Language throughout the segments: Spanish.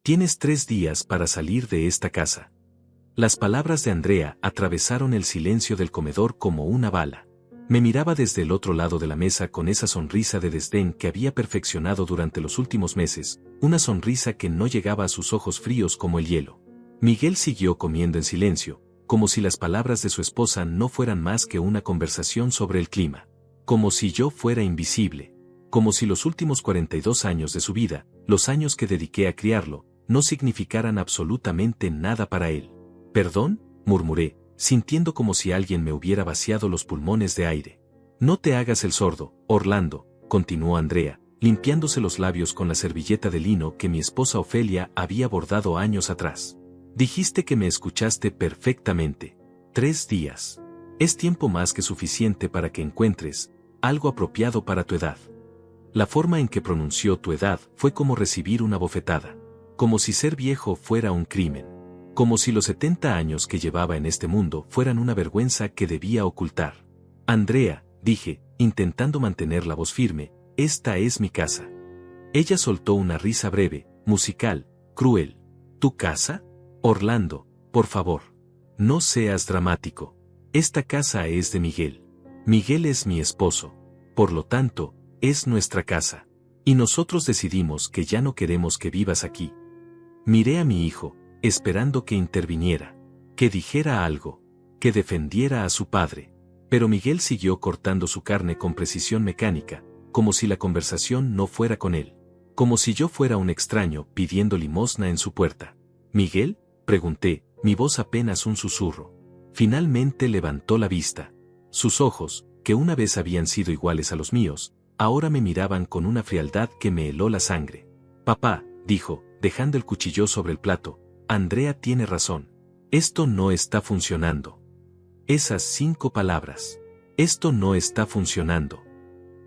Tienes 3 días para salir de esta casa. Las palabras de Andrea atravesaron el silencio del comedor como una bala. Me miraba desde el otro lado de la mesa con esa sonrisa de desdén que había perfeccionado durante los últimos meses, una sonrisa que no llegaba a sus ojos fríos como el hielo. Miguel siguió comiendo en silencio, como si las palabras de su esposa no fueran más que una conversación sobre el clima. Como si yo fuera invisible. Como si los últimos 42 años de su vida, los años que dediqué a criarlo, no significaran absolutamente nada para él. «¿Perdón?», murmuré, sintiendo como si alguien me hubiera vaciado los pulmones de aire. «No te hagas el sordo, Orlando», continuó Andrea, limpiándose los labios con la servilleta de lino que mi esposa Ofelia había bordado años atrás. «Dijiste que me escuchaste perfectamente. 3 días. Es tiempo más que suficiente para que encuentres algo apropiado para tu edad». La forma en que pronunció tu edad fue como recibir una bofetada. Como si ser viejo fuera un crimen. Como si los 70 años que llevaba en este mundo fueran una vergüenza que debía ocultar. «Andrea», dije, intentando mantener la voz firme, «esta es mi casa». Ella soltó una risa breve, musical, cruel. «¿Tu casa? Orlando, por favor. No seas dramático. Esta casa es de Miguel. Miguel es mi esposo. Por lo tanto, es nuestra casa. Y nosotros decidimos que ya no queremos que vivas aquí». Miré a mi hijo, esperando que interviniera, que dijera algo, que defendiera a su padre. Pero Miguel siguió cortando su carne con precisión mecánica, como si la conversación no fuera con él. Como si yo fuera un extraño pidiendo limosna en su puerta. «¿Miguel?», pregunté, mi voz apenas un susurro. Finalmente levantó la vista. Sus ojos, que una vez habían sido iguales a los míos, ahora me miraban con una frialdad que me heló la sangre. «Papá», dijo, dejando el cuchillo sobre el plato, «Andrea tiene razón. Esto no está funcionando». Esas 5 palabras. «Esto no está funcionando».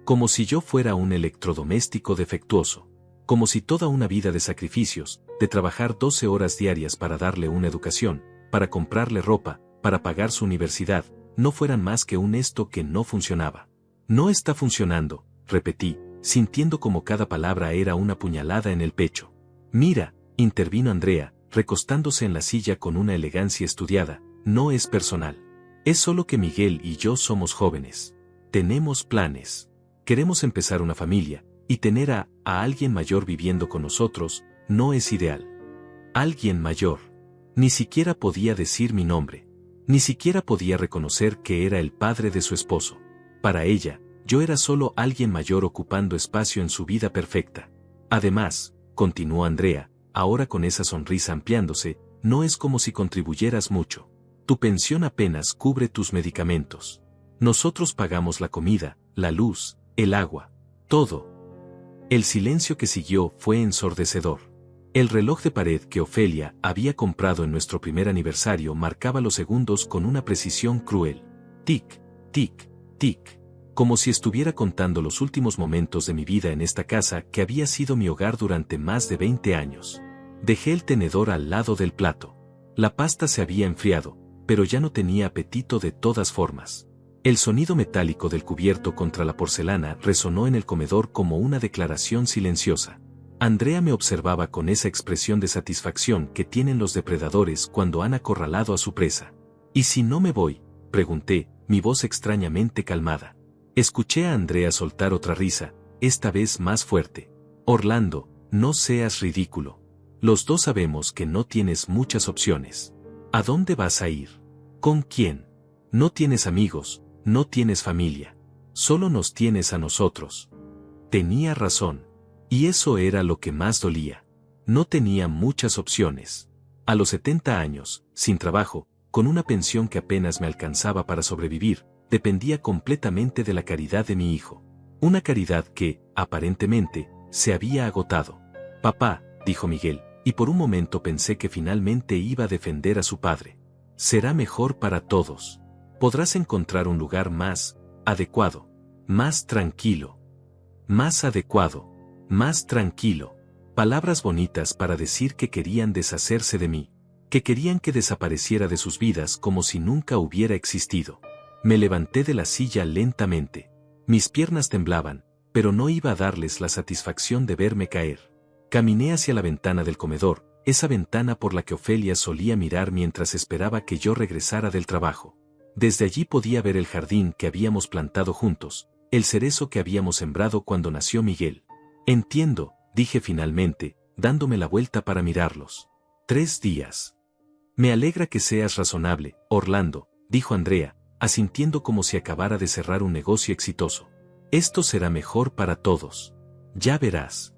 Como si yo fuera un electrodoméstico defectuoso. Como si toda una vida de sacrificios, de trabajar 12 horas diarias para darle una educación, para comprarle ropa, para pagar su universidad, no fueran más que un esto que no funcionaba. «No está funcionando», repetí, sintiendo como cada palabra era una puñalada en el pecho. «Mira», intervino Andrea, recostándose en la silla con una elegancia estudiada, «no es personal. Es solo que Miguel y yo somos jóvenes. Tenemos planes. Queremos empezar una familia, y tener a alguien mayor viviendo con nosotros no es ideal». Alguien mayor. Ni siquiera podía decir mi nombre. Ni siquiera podía reconocer que era el padre de su esposo. Para ella, yo era solo alguien mayor ocupando espacio en su vida perfecta. «Además», continuó Andrea, ahora con esa sonrisa ampliándose, «no es como si contribuyeras mucho. Tu pensión apenas cubre tus medicamentos. Nosotros pagamos la comida, la luz, el agua, todo». El silencio que siguió fue ensordecedor. El reloj de pared que Ofelia había comprado en nuestro primer aniversario marcaba los segundos con una precisión cruel. Tic, tic, tic. Como si estuviera contando los últimos momentos de mi vida en esta casa que había sido mi hogar durante más de 20 años. Dejé el tenedor al lado del plato. La pasta se había enfriado, pero ya no tenía apetito de todas formas. El sonido metálico del cubierto contra la porcelana resonó en el comedor como una declaración silenciosa. Andrea me observaba con esa expresión de satisfacción que tienen los depredadores cuando han acorralado a su presa. «¿Y si no me voy?», pregunté, mi voz extrañamente calmada. Escuché a Andrea soltar otra risa, esta vez más fuerte. «Orlando, no seas ridículo. Los dos sabemos que no tienes muchas opciones. ¿A dónde vas a ir? ¿Con quién? No tienes amigos, no tienes familia. Solo nos tienes a nosotros». Tenía razón. Y eso era lo que más dolía. No tenía muchas opciones. A los 70 años, sin trabajo, con una pensión que apenas me alcanzaba para sobrevivir, dependía completamente de la caridad de mi hijo. Una caridad que, aparentemente, se había agotado. «Papá», dijo Miguel, y por un momento pensé que finalmente iba a defender a su padre. «Será mejor para todos. Podrás encontrar un lugar más adecuado, más tranquilo». Más adecuado, más tranquilo. Palabras bonitas para decir que querían deshacerse de mí, que querían que desapareciera de sus vidas como si nunca hubiera existido. Me levanté de la silla lentamente. Mis piernas temblaban, pero no iba a darles la satisfacción de verme caer. Caminé hacia la ventana del comedor, esa ventana por la que Ofelia solía mirar mientras esperaba que yo regresara del trabajo. Desde allí podía ver el jardín que habíamos plantado juntos, el cerezo que habíamos sembrado cuando nació Miguel. Entiendo, dije finalmente, dándome la vuelta para mirarlos. 3 días. Me alegra que seas razonable, Orlando, dijo Andrea, asintiendo como si acabara de cerrar un negocio exitoso. Esto será mejor para todos. Ya verás.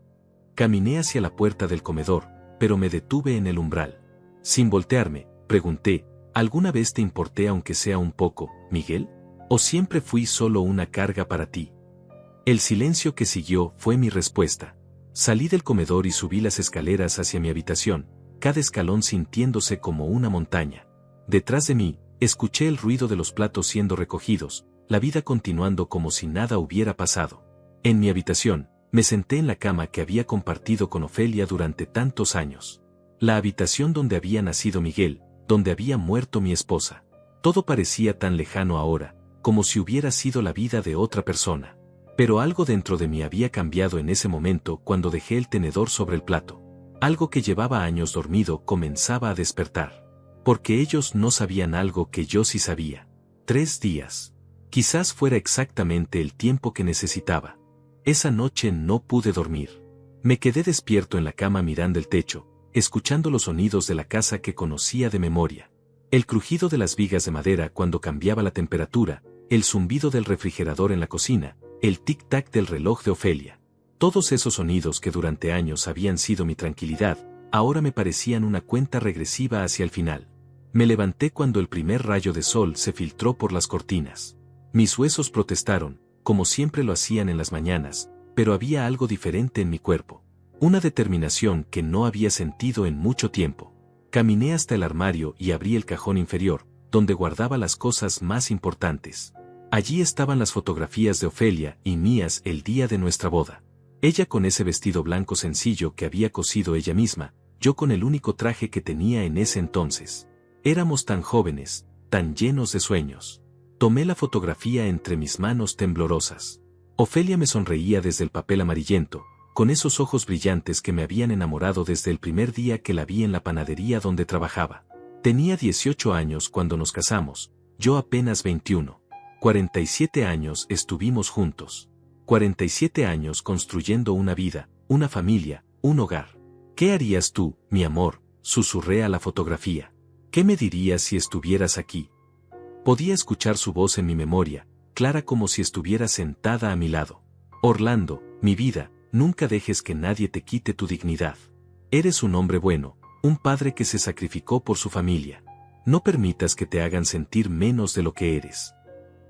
Caminé hacia la puerta del comedor, pero me detuve en el umbral. Sin voltearme, pregunté, ¿alguna vez te importé aunque sea un poco, Miguel? ¿O siempre fui solo una carga para ti? El silencio que siguió fue mi respuesta. Salí del comedor y subí las escaleras hacia mi habitación, cada escalón sintiéndose como una montaña. Detrás de mí, escuché el ruido de los platos siendo recogidos, la vida continuando como si nada hubiera pasado. En mi habitación, me senté en la cama que había compartido con Ofelia durante tantos años. La habitación donde había nacido Miguel, donde había muerto mi esposa. Todo parecía tan lejano ahora, como si hubiera sido la vida de otra persona. Pero algo dentro de mí había cambiado en ese momento cuando dejé el tenedor sobre el plato. Algo que llevaba años dormido comenzaba a despertar. Porque ellos no sabían algo que yo sí sabía. 3 días. Quizás fuera exactamente el tiempo que necesitaba. Esa noche no pude dormir. Me quedé despierto en la cama mirando el techo, escuchando los sonidos de la casa que conocía de memoria. El crujido de las vigas de madera cuando cambiaba la temperatura, el zumbido del refrigerador en la cocina, el tic-tac del reloj de Ofelia. Todos esos sonidos que durante años habían sido mi tranquilidad, ahora me parecían una cuenta regresiva hacia el final. Me levanté cuando el primer rayo de sol se filtró por las cortinas. Mis huesos protestaron, como siempre lo hacían en las mañanas, pero había algo diferente en mi cuerpo. Una determinación que no había sentido en mucho tiempo. Caminé hasta el armario y abrí el cajón inferior, donde guardaba las cosas más importantes. Allí estaban las fotografías de Ofelia y mías el día de nuestra boda. Ella con ese vestido blanco sencillo que había cosido ella misma, yo con el único traje que tenía en ese entonces. Éramos tan jóvenes, tan llenos de sueños. Tomé la fotografía entre mis manos temblorosas. Ofelia me sonreía desde el papel amarillento, con esos ojos brillantes que me habían enamorado desde el primer día que la vi en la panadería donde trabajaba. Tenía 18 años cuando nos casamos, yo apenas 21. 47 años estuvimos juntos. 47 años construyendo una vida, una familia, un hogar. ¿Qué harías tú, mi amor?, susurré a la fotografía. ¿Qué me dirías si estuvieras aquí? Podía escuchar su voz en mi memoria, clara como si estuviera sentada a mi lado. Orlando, mi vida, nunca dejes que nadie te quite tu dignidad. Eres un hombre bueno, un padre que se sacrificó por su familia. No permitas que te hagan sentir menos de lo que eres.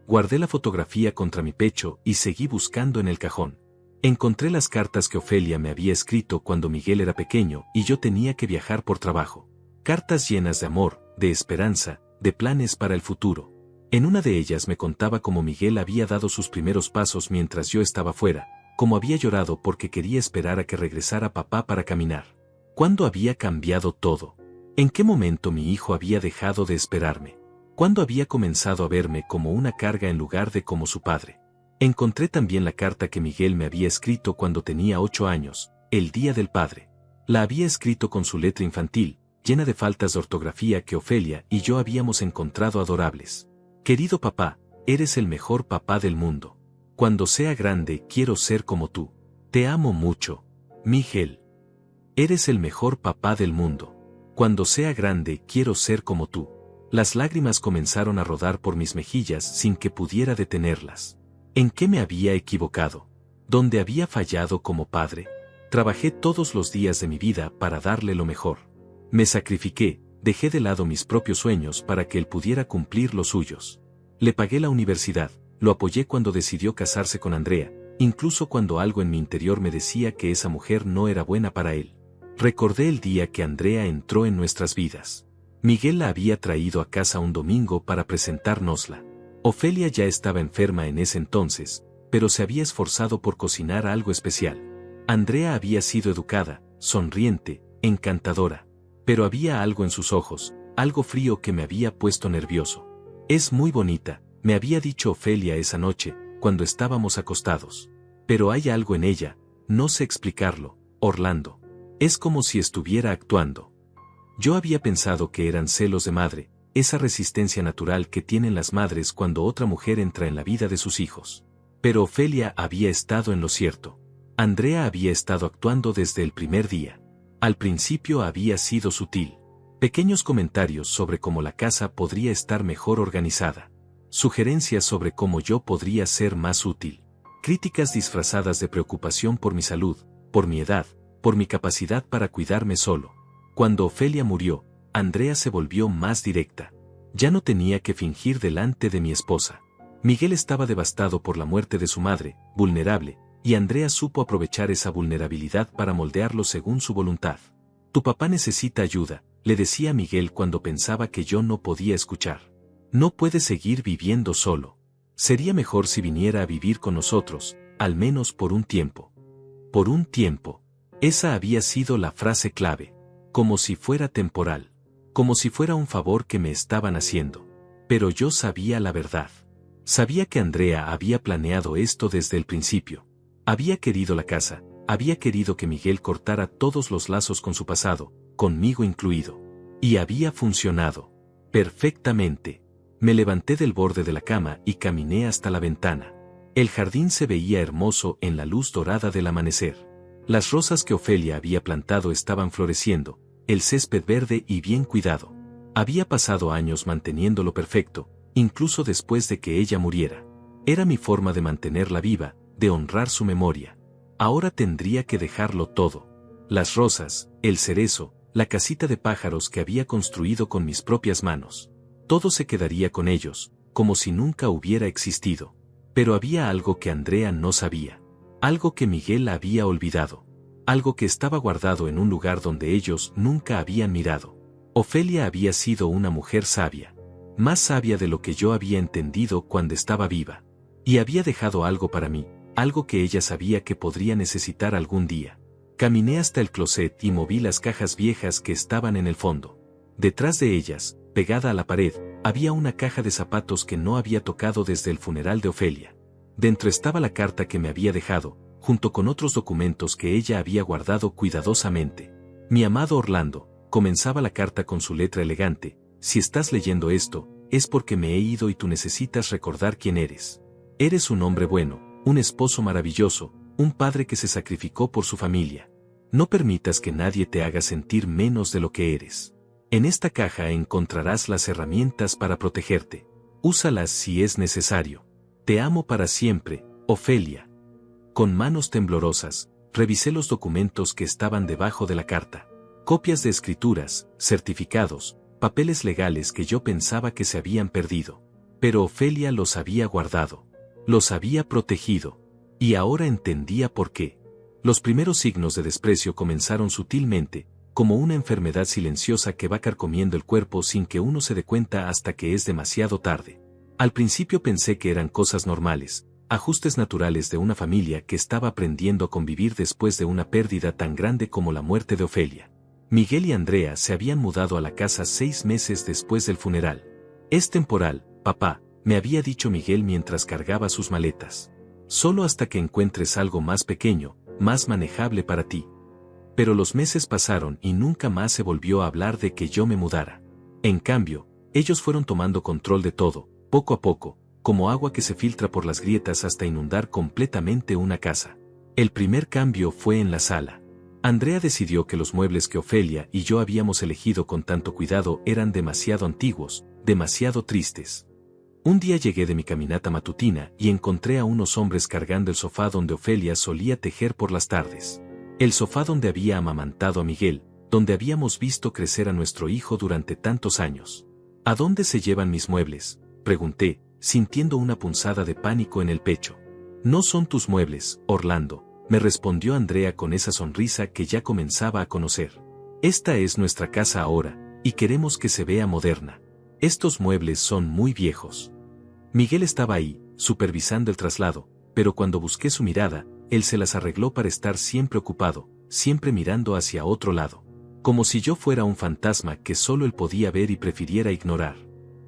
Guardé la fotografía contra mi pecho y seguí buscando en el cajón. Encontré las cartas que Ofelia me había escrito cuando Miguel era pequeño y yo tenía que viajar por trabajo. Cartas llenas de amor, de esperanza, de planes para el futuro. En una de ellas me contaba cómo Miguel había dado sus primeros pasos mientras yo estaba fuera, cómo había llorado porque quería esperar a que regresara papá para caminar. ¿Cuándo había cambiado todo? ¿En qué momento mi hijo había dejado de esperarme? ¿Cuándo había comenzado a verme como una carga en lugar de como su padre? Encontré también la carta que Miguel me había escrito cuando tenía 8 años, el Día del Padre. La había escrito con su letra infantil, llena de faltas de ortografía que Ofelia y yo habíamos encontrado adorables. Querido papá, eres el mejor papá del mundo. Cuando sea grande quiero ser como tú. Te amo mucho, Miguel. Eres el mejor papá del mundo. Cuando sea grande quiero ser como tú. Las lágrimas comenzaron a rodar por mis mejillas sin que pudiera detenerlas. ¿En qué me había equivocado? ¿Dónde había fallado como padre? Trabajé todos los días de mi vida para darle lo mejor. Me sacrifiqué, dejé de lado mis propios sueños para que él pudiera cumplir los suyos. Le pagué la universidad, lo apoyé cuando decidió casarse con Andrea, incluso cuando algo en mi interior me decía que esa mujer no era buena para él. Recordé el día que Andrea entró en nuestras vidas. Miguel la había traído a casa un domingo para presentárnosla. Ofelia ya estaba enferma en ese entonces, pero se había esforzado por cocinar algo especial. Andrea había sido educada, sonriente, encantadora. Pero había algo en sus ojos, algo frío que me había puesto nervioso. Es muy bonita, me había dicho Ofelia esa noche, cuando estábamos acostados. Pero hay algo en ella, no sé explicarlo, Orlando. Es como si estuviera actuando. Yo había pensado que eran celos de madre, esa resistencia natural que tienen las madres cuando otra mujer entra en la vida de sus hijos. Pero Ofelia había estado en lo cierto. Andrea había estado actuando desde el primer día. Al principio había sido sutil. Pequeños comentarios sobre cómo la casa podría estar mejor organizada. Sugerencias sobre cómo yo podría ser más útil. Críticas disfrazadas de preocupación por mi salud, por mi edad, por mi capacidad para cuidarme solo. Cuando Ofelia murió, Andrea se volvió más directa. Ya no tenía que fingir delante de mi esposa. Miguel estaba devastado por la muerte de su madre, vulnerable, y Andrea supo aprovechar esa vulnerabilidad para moldearlo según su voluntad. Tu papá necesita ayuda, le decía a Miguel cuando pensaba que yo no podía escuchar. No puede seguir viviendo solo. Sería mejor si viniera a vivir con nosotros, al menos por un tiempo. Por un tiempo. Esa había sido la frase clave. Como si fuera temporal. Como si fuera un favor que me estaban haciendo. Pero yo sabía la verdad. Sabía que Andrea había planeado esto desde el principio. Había querido la casa, había querido que Miguel cortara todos los lazos con su pasado, conmigo incluido. Y había funcionado. Perfectamente. Me levanté del borde de la cama y caminé hasta la ventana. El jardín se veía hermoso en la luz dorada del amanecer. Las rosas que Ofelia había plantado estaban floreciendo, el césped verde y bien cuidado. Había pasado años manteniéndolo perfecto, incluso después de que ella muriera. Era mi forma de mantenerla viva, de honrar su memoria. Ahora tendría que dejarlo todo. Las rosas, el cerezo, la casita de pájaros que había construido con mis propias manos. Todo se quedaría con ellos, como si nunca hubiera existido. Pero había algo que Andrea no sabía. Algo que Miguel había olvidado. Algo que estaba guardado en un lugar donde ellos nunca habían mirado. Ofelia había sido una mujer sabia. Más sabia de lo que yo había entendido cuando estaba viva. Y había dejado algo para mí, algo que ella sabía que podría necesitar algún día. Caminé hasta el closet y moví las cajas viejas que estaban en el fondo. Detrás de ellas, pegada a la pared, había una caja de zapatos que no había tocado desde el funeral de Ofelia. Dentro estaba la carta que me había dejado, junto con otros documentos que ella había guardado cuidadosamente. Mi amado Orlando, comenzaba la carta con su letra elegante, si estás leyendo esto, es porque me he ido y tú necesitas recordar quién eres. Eres un hombre bueno, un esposo maravilloso, un padre que se sacrificó por su familia. No permitas que nadie te haga sentir menos de lo que eres. En esta caja encontrarás las herramientas para protegerte. Úsalas si es necesario. Te amo para siempre, Ofelia. Con manos temblorosas, revisé los documentos que estaban debajo de la carta. Copias de escrituras, certificados, papeles legales que yo pensaba que se habían perdido. Pero Ofelia los había guardado. Los había protegido. Y ahora entendía por qué. Los primeros signos de desprecio comenzaron sutilmente, como una enfermedad silenciosa que va carcomiendo el cuerpo sin que uno se dé cuenta hasta que es demasiado tarde. Al principio pensé que eran cosas normales, ajustes naturales de una familia que estaba aprendiendo a convivir después de una pérdida tan grande como la muerte de Ofelia. Miguel y Andrea se habían mudado a la casa 6 meses después del funeral. Es temporal, papá, me había dicho Miguel mientras cargaba sus maletas. Solo hasta que encuentres algo más pequeño, más manejable para ti. Pero los meses pasaron y nunca más se volvió a hablar de que yo me mudara. En cambio, ellos fueron tomando control de todo, poco a poco, como agua que se filtra por las grietas hasta inundar completamente una casa. El primer cambio fue en la sala. Andrea decidió que los muebles que Ofelia y yo habíamos elegido con tanto cuidado eran demasiado antiguos, demasiado tristes. Un día llegué de mi caminata matutina y encontré a unos hombres cargando el sofá donde Ofelia solía tejer por las tardes. El sofá donde había amamantado a Miguel, donde habíamos visto crecer a nuestro hijo durante tantos años. ¿A dónde se llevan mis muebles?, pregunté, sintiendo una punzada de pánico en el pecho. No son tus muebles, Orlando, me respondió Andrea con esa sonrisa que ya comenzaba a conocer. Esta es nuestra casa ahora, y queremos que se vea moderna. Estos muebles son muy viejos. Miguel estaba ahí, supervisando el traslado, pero cuando busqué su mirada, él se las arregló para estar siempre ocupado, siempre mirando hacia otro lado. Como si yo fuera un fantasma que solo él podía ver y prefiriera ignorar.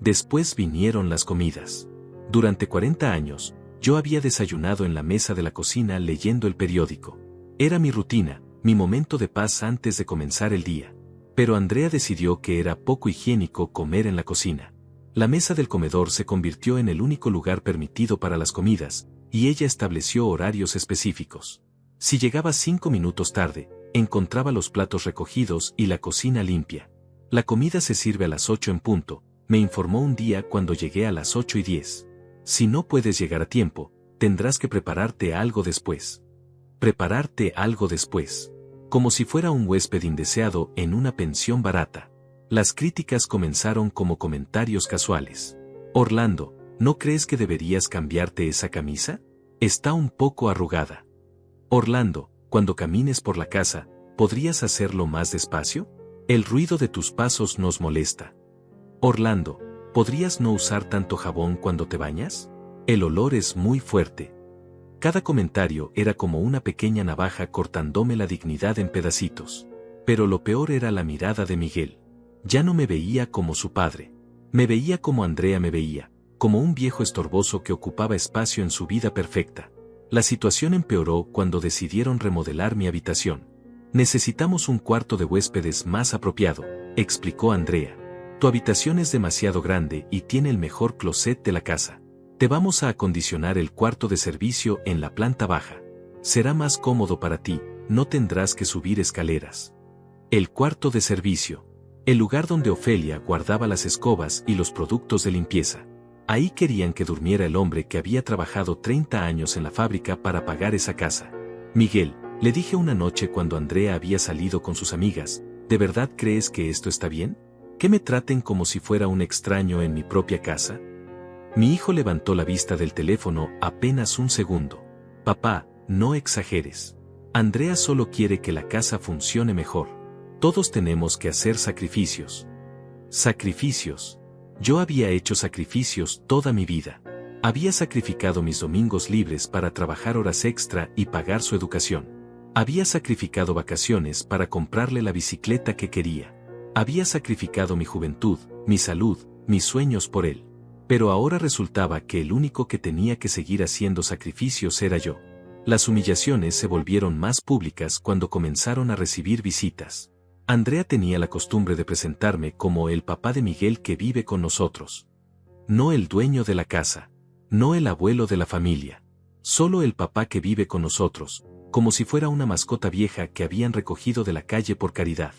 Después vinieron las comidas. Durante 40 años, yo había desayunado en la mesa de la cocina leyendo el periódico. Era mi rutina, mi momento de paz antes de comenzar el día. Pero Andrea decidió que era poco higiénico comer en la cocina. La mesa del comedor se convirtió en el único lugar permitido para las comidas, y ella estableció horarios específicos. Si llegaba 5 minutos tarde, encontraba los platos recogidos y la cocina limpia. La comida se sirve a las 8 en punto, me informó un día cuando llegué a las 8:10. Si no puedes llegar a tiempo, tendrás que prepararte algo después. Prepararte algo después. Como si fuera un huésped indeseado en una pensión barata. Las críticas comenzaron como comentarios casuales. Orlando, ¿no crees que deberías cambiarte esa camisa? Está un poco arrugada. Orlando, cuando camines por la casa, ¿podrías hacerlo más despacio? El ruido de tus pasos nos molesta. Orlando, ¿podrías no usar tanto jabón cuando te bañas? El olor es muy fuerte. Cada comentario era como una pequeña navaja cortándome la dignidad en pedacitos. Pero lo peor era la mirada de Miguel. Ya no me veía como su padre. Me veía como Andrea me veía, como un viejo estorboso que ocupaba espacio en su vida perfecta. La situación empeoró cuando decidieron remodelar mi habitación. Necesitamos un cuarto de huéspedes más apropiado, explicó Andrea. Tu habitación es demasiado grande y tiene el mejor closet de la casa. Te vamos a acondicionar el cuarto de servicio en la planta baja. Será más cómodo para ti, no tendrás que subir escaleras. El cuarto de servicio. El lugar donde Ofelia guardaba las escobas y los productos de limpieza. Ahí querían que durmiera el hombre que había trabajado 30 años en la fábrica para pagar esa casa. Miguel, le dije una noche cuando Andrea había salido con sus amigas, ¿de verdad crees que esto está bien? ¿Que me traten como si fuera un extraño en mi propia casa? Mi hijo levantó la vista del teléfono apenas un segundo. Papá, no exageres. Andrea solo quiere que la casa funcione mejor. Todos tenemos que hacer sacrificios. Sacrificios. Yo había hecho sacrificios toda mi vida. Había sacrificado mis domingos libres para trabajar horas extra y pagar su educación. Había sacrificado vacaciones para comprarle la bicicleta que quería. Había sacrificado mi juventud, mi salud, mis sueños por él. Pero ahora resultaba que el único que tenía que seguir haciendo sacrificios era yo. Las humillaciones se volvieron más públicas cuando comenzaron a recibir visitas. Andrea tenía la costumbre de presentarme como el papá de Miguel que vive con nosotros. No el dueño de la casa. No el abuelo de la familia. Solo el papá que vive con nosotros, como si fuera una mascota vieja que habían recogido de la calle por caridad.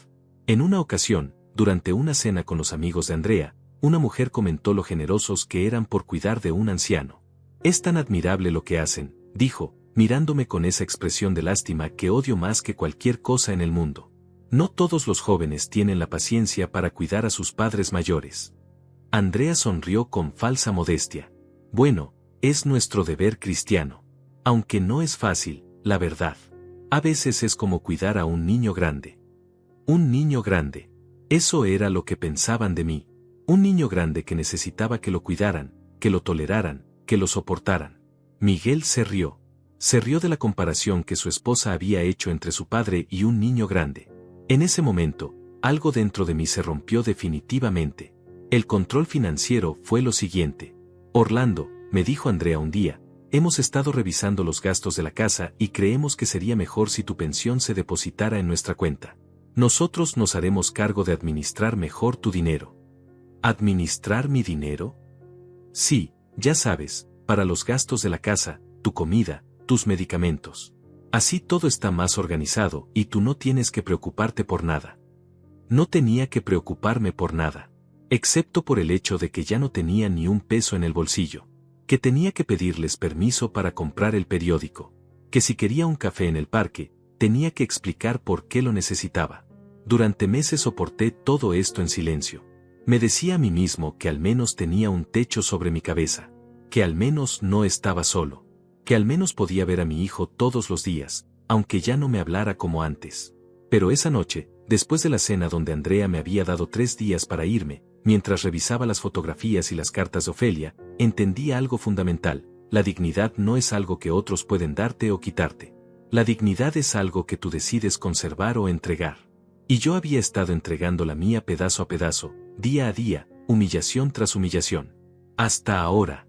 En una ocasión, durante una cena con los amigos de Andrea, una mujer comentó lo generosos que eran por cuidar de un anciano. Es tan admirable lo que hacen, dijo, mirándome con esa expresión de lástima que odio más que cualquier cosa en el mundo. No todos los jóvenes tienen la paciencia para cuidar a sus padres mayores. Andrea sonrió con falsa modestia. Bueno, es nuestro deber cristiano. Aunque no es fácil, la verdad. A veces es como cuidar a un niño grande. Un niño grande. Eso era lo que pensaban de mí. Un niño grande que necesitaba que lo cuidaran, que lo toleraran, que lo soportaran. Miguel se rió. Se rió de la comparación que su esposa había hecho entre su padre y un niño grande. En ese momento, algo dentro de mí se rompió definitivamente. El control financiero fue lo siguiente. Orlando, me dijo Andrea un día, hemos estado revisando los gastos de la casa y creemos que sería mejor si tu pensión se depositara en nuestra cuenta. Nosotros nos haremos cargo de administrar mejor tu dinero. ¿Administrar mi dinero? Sí, ya sabes, para los gastos de la casa, tu comida, tus medicamentos. Así todo está más organizado y tú no tienes que preocuparte por nada. No tenía que preocuparme por nada. Excepto por el hecho de que ya no tenía ni un peso en el bolsillo. Que tenía que pedirles permiso para comprar el periódico. Que si quería un café en el parque, tenía que explicar por qué lo necesitaba. Durante meses soporté todo esto en silencio. Me decía a mí mismo que al menos tenía un techo sobre mi cabeza. Que al menos no estaba solo. Que al menos podía ver a mi hijo todos los días, aunque ya no me hablara como antes. Pero esa noche, después de la cena donde Andrea me había dado 3 días para irme, mientras revisaba las fotografías y las cartas de Ofelia, entendí algo fundamental: la dignidad no es algo que otros pueden darte o quitarte. La dignidad es algo que tú decides conservar o entregar. Y yo había estado entregando la mía pedazo a pedazo, día a día, humillación tras humillación. Hasta ahora.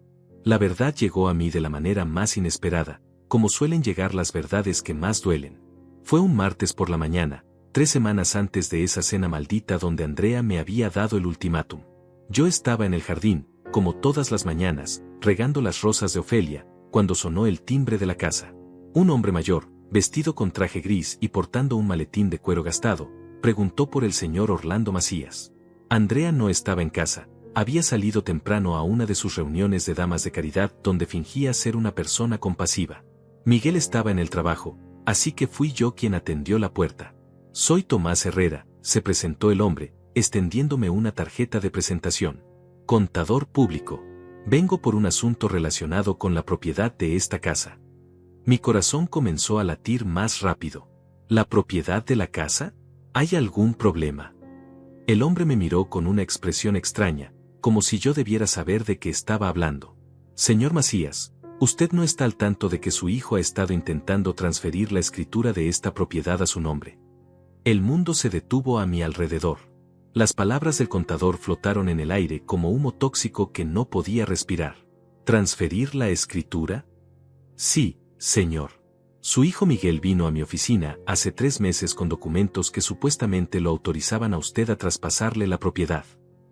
La verdad llegó a mí de la manera más inesperada, como suelen llegar las verdades que más duelen. Fue un martes por la mañana, 3 semanas antes de esa cena maldita donde Andrea me había dado el ultimátum. Yo estaba en el jardín, como todas las mañanas, regando las rosas de Ofelia, cuando sonó el timbre de la casa. Un hombre mayor, vestido con traje gris y portando un maletín de cuero gastado, preguntó por el señor Orlando Macías. Andrea no estaba en casa, había salido temprano a una de sus reuniones de damas de caridad donde fingía ser una persona compasiva. Miguel estaba en el trabajo, así que fui yo quien atendió la puerta. Soy Tomás Herrera, se presentó el hombre, extendiéndome una tarjeta de presentación. Contador público. Vengo por un asunto relacionado con la propiedad de esta casa. Mi corazón comenzó a latir más rápido. ¿La propiedad de la casa? ¿Hay algún problema? El hombre me miró con una expresión extraña, como si yo debiera saber de qué estaba hablando. Señor Macías, usted no está al tanto de que su hijo ha estado intentando transferir la escritura de esta propiedad a su nombre. El mundo se detuvo a mi alrededor. Las palabras del contador flotaron en el aire como humo tóxico que no podía respirar. ¿Transferir la escritura? Sí, señor. Su hijo Miguel vino a mi oficina hace 3 meses con documentos que supuestamente lo autorizaban a usted a traspasarle la propiedad.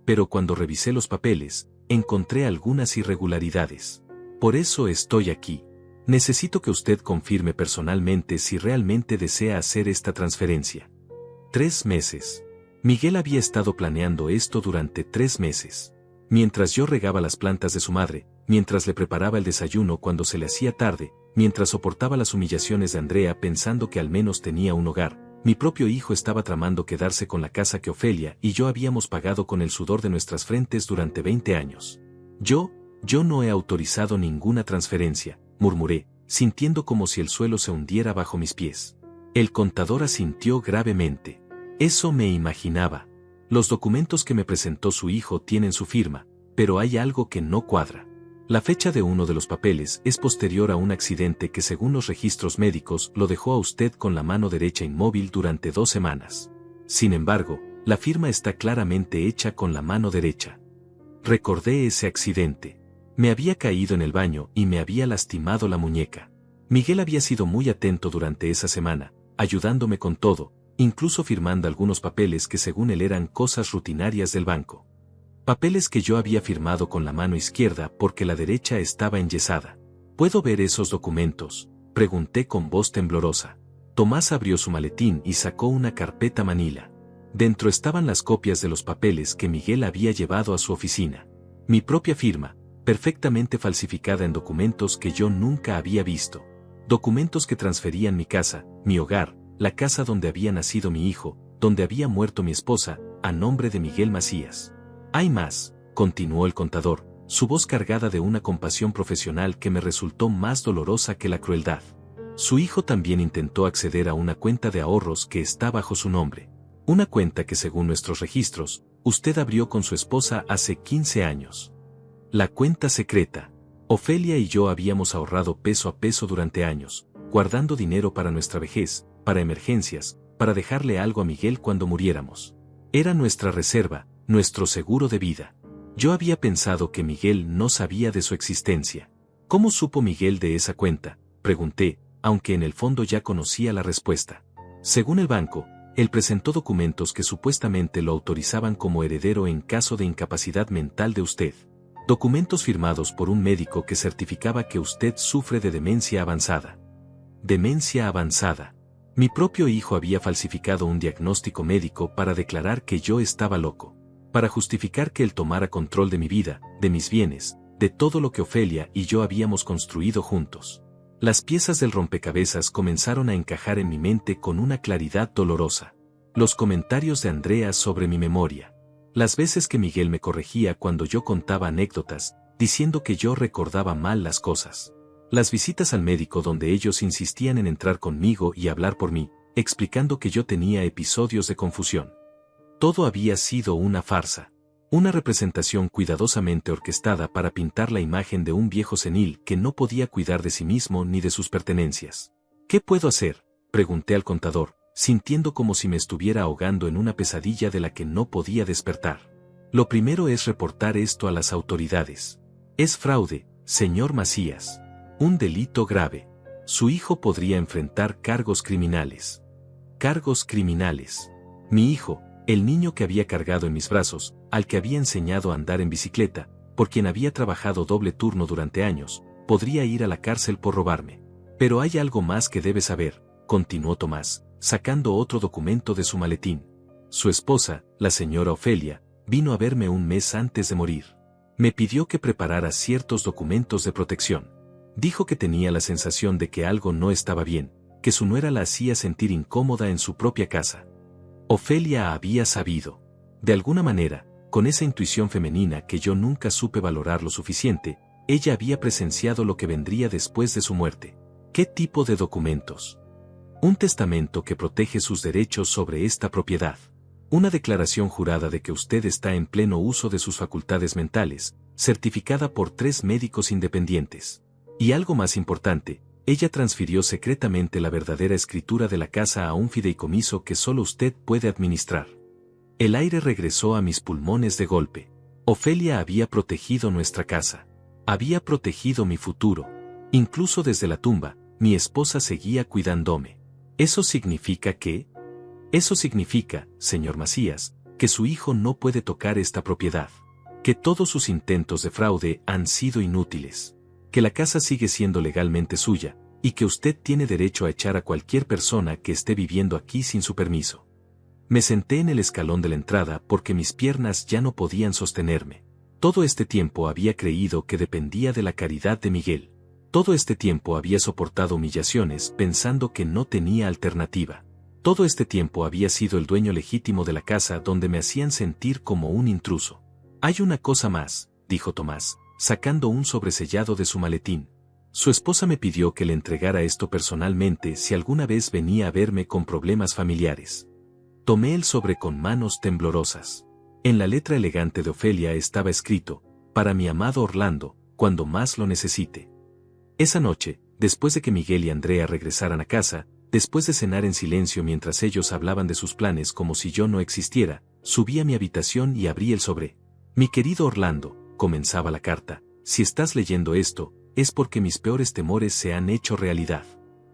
Pero cuando revisé los papeles, encontré algunas irregularidades. Por eso estoy aquí. Necesito que usted confirme personalmente si realmente desea hacer esta transferencia. 3 meses. Miguel había estado planeando esto durante 3 meses. Mientras yo regaba las plantas de su madre, mientras le preparaba el desayuno cuando se le hacía tarde, mientras soportaba las humillaciones de Andrea pensando que al menos tenía un hogar, mi propio hijo estaba tramando quedarse con la casa que Ofelia y yo habíamos pagado con el sudor de nuestras frentes durante 20 años. Yo no he autorizado ninguna transferencia, murmuré, sintiendo como si el suelo se hundiera bajo mis pies. El contador asintió gravemente. Eso me imaginaba. Los documentos que me presentó su hijo tienen su firma, pero hay algo que no cuadra. La fecha de uno de los papeles es posterior a un accidente que según los registros médicos lo dejó a usted con la mano derecha inmóvil durante 2 semanas. Sin embargo, la firma está claramente hecha con la mano derecha. Recordé ese accidente. Me había caído en el baño y me había lastimado la muñeca. Miguel había sido muy atento durante esa semana, ayudándome con todo, incluso firmando algunos papeles que según él eran cosas rutinarias del banco. Papeles que yo había firmado con la mano izquierda porque la derecha estaba enyesada. ¿Puedo ver esos documentos?, pregunté con voz temblorosa. Tomás abrió su maletín y sacó una carpeta manila. Dentro estaban las copias de los papeles que Miguel había llevado a su oficina. Mi propia firma, perfectamente falsificada en documentos que yo nunca había visto. Documentos que transferían mi casa, mi hogar, la casa donde había nacido mi hijo, donde había muerto mi esposa, a nombre de Miguel Macías. Hay más, continuó el contador, su voz cargada de una compasión profesional que me resultó más dolorosa que la crueldad. Su hijo también intentó acceder a una cuenta de ahorros que está bajo su nombre. Una cuenta que según nuestros registros, usted abrió con su esposa hace 15 años. La cuenta secreta. Ofelia y yo habíamos ahorrado peso a peso durante años, guardando dinero para nuestra vejez, para emergencias, para dejarle algo a Miguel cuando muriéramos. Era nuestra reserva, nuestro seguro de vida. Yo había pensado que Miguel no sabía de su existencia. ¿Cómo supo Miguel de esa cuenta?, pregunté, aunque en el fondo ya conocía la respuesta. Según el banco, él presentó documentos que supuestamente lo autorizaban como heredero en caso de incapacidad mental de usted. Documentos firmados por un médico que certificaba que usted sufre de demencia avanzada. Demencia avanzada. Mi propio hijo había falsificado un diagnóstico médico para declarar que yo estaba loco. Para justificar que él tomara control de mi vida, de mis bienes, de todo lo que Ofelia y yo habíamos construido juntos. Las piezas del rompecabezas comenzaron a encajar en mi mente con una claridad dolorosa. Los comentarios de Andrea sobre mi memoria. Las veces que Miguel me corregía cuando yo contaba anécdotas, diciendo que yo recordaba mal las cosas. Las visitas al médico donde ellos insistían en entrar conmigo y hablar por mí, explicando que yo tenía episodios de confusión. Todo había sido una farsa. Una representación cuidadosamente orquestada para pintar la imagen de un viejo senil que no podía cuidar de sí mismo ni de sus pertenencias. ¿Qué puedo hacer?, pregunté al contador, sintiendo como si me estuviera ahogando en una pesadilla de la que no podía despertar. Lo primero es reportar esto a las autoridades. Es fraude, señor Macías. Un delito grave. Su hijo podría enfrentar cargos criminales. Cargos criminales. Mi hijo, el niño que había cargado en mis brazos, al que había enseñado a andar en bicicleta, por quien había trabajado doble turno durante años, podría ir a la cárcel por robarme. Pero hay algo más que debes saber, continuó Tomás, sacando otro documento de su maletín. Su esposa, la señora Ofelia, vino a verme un mes antes de morir. Me pidió que preparara ciertos documentos de protección. Dijo que tenía la sensación de que algo no estaba bien, que su nuera la hacía sentir incómoda en su propia casa. Ofelia había sabido. De alguna manera, con esa intuición femenina que yo nunca supe valorar lo suficiente, ella había presenciado lo que vendría después de su muerte. ¿Qué tipo de documentos? Un testamento que protege sus derechos sobre esta propiedad. Una declaración jurada de que usted está en pleno uso de sus facultades mentales, certificada por 3 médicos independientes. Y algo más importante, ella transfirió secretamente la verdadera escritura de la casa a un fideicomiso que solo usted puede administrar. El aire regresó a mis pulmones de golpe. Ofelia había protegido nuestra casa. Había protegido mi futuro. Incluso desde la tumba, mi esposa seguía cuidándome. ¿Eso significa qué? Eso significa, señor Macías, que su hijo no puede tocar esta propiedad. Que todos sus intentos de fraude han sido inútiles. Que la casa sigue siendo legalmente suya, y que usted tiene derecho a echar a cualquier persona que esté viviendo aquí sin su permiso. Me senté en el escalón de la entrada porque mis piernas ya no podían sostenerme. Todo este tiempo había creído que dependía de la caridad de Miguel. Todo este tiempo había soportado humillaciones pensando que no tenía alternativa. Todo este tiempo había sido el dueño legítimo de la casa donde me hacían sentir como un intruso. Hay una cosa más, dijo Tomás, sacando un sobresellado de su maletín. Su esposa me pidió que le entregara esto personalmente si alguna vez venía a verme con problemas familiares. Tomé el sobre con manos temblorosas. En la letra elegante de Ofelia estaba escrito, para mi amado Orlando, cuando más lo necesite. Esa noche, después de que Miguel y Andrea regresaran a casa, después de cenar en silencio mientras ellos hablaban de sus planes como si yo no existiera, subí a mi habitación y abrí el sobre. Mi querido Orlando, comenzaba la carta, si estás leyendo esto, es porque mis peores temores se han hecho realidad.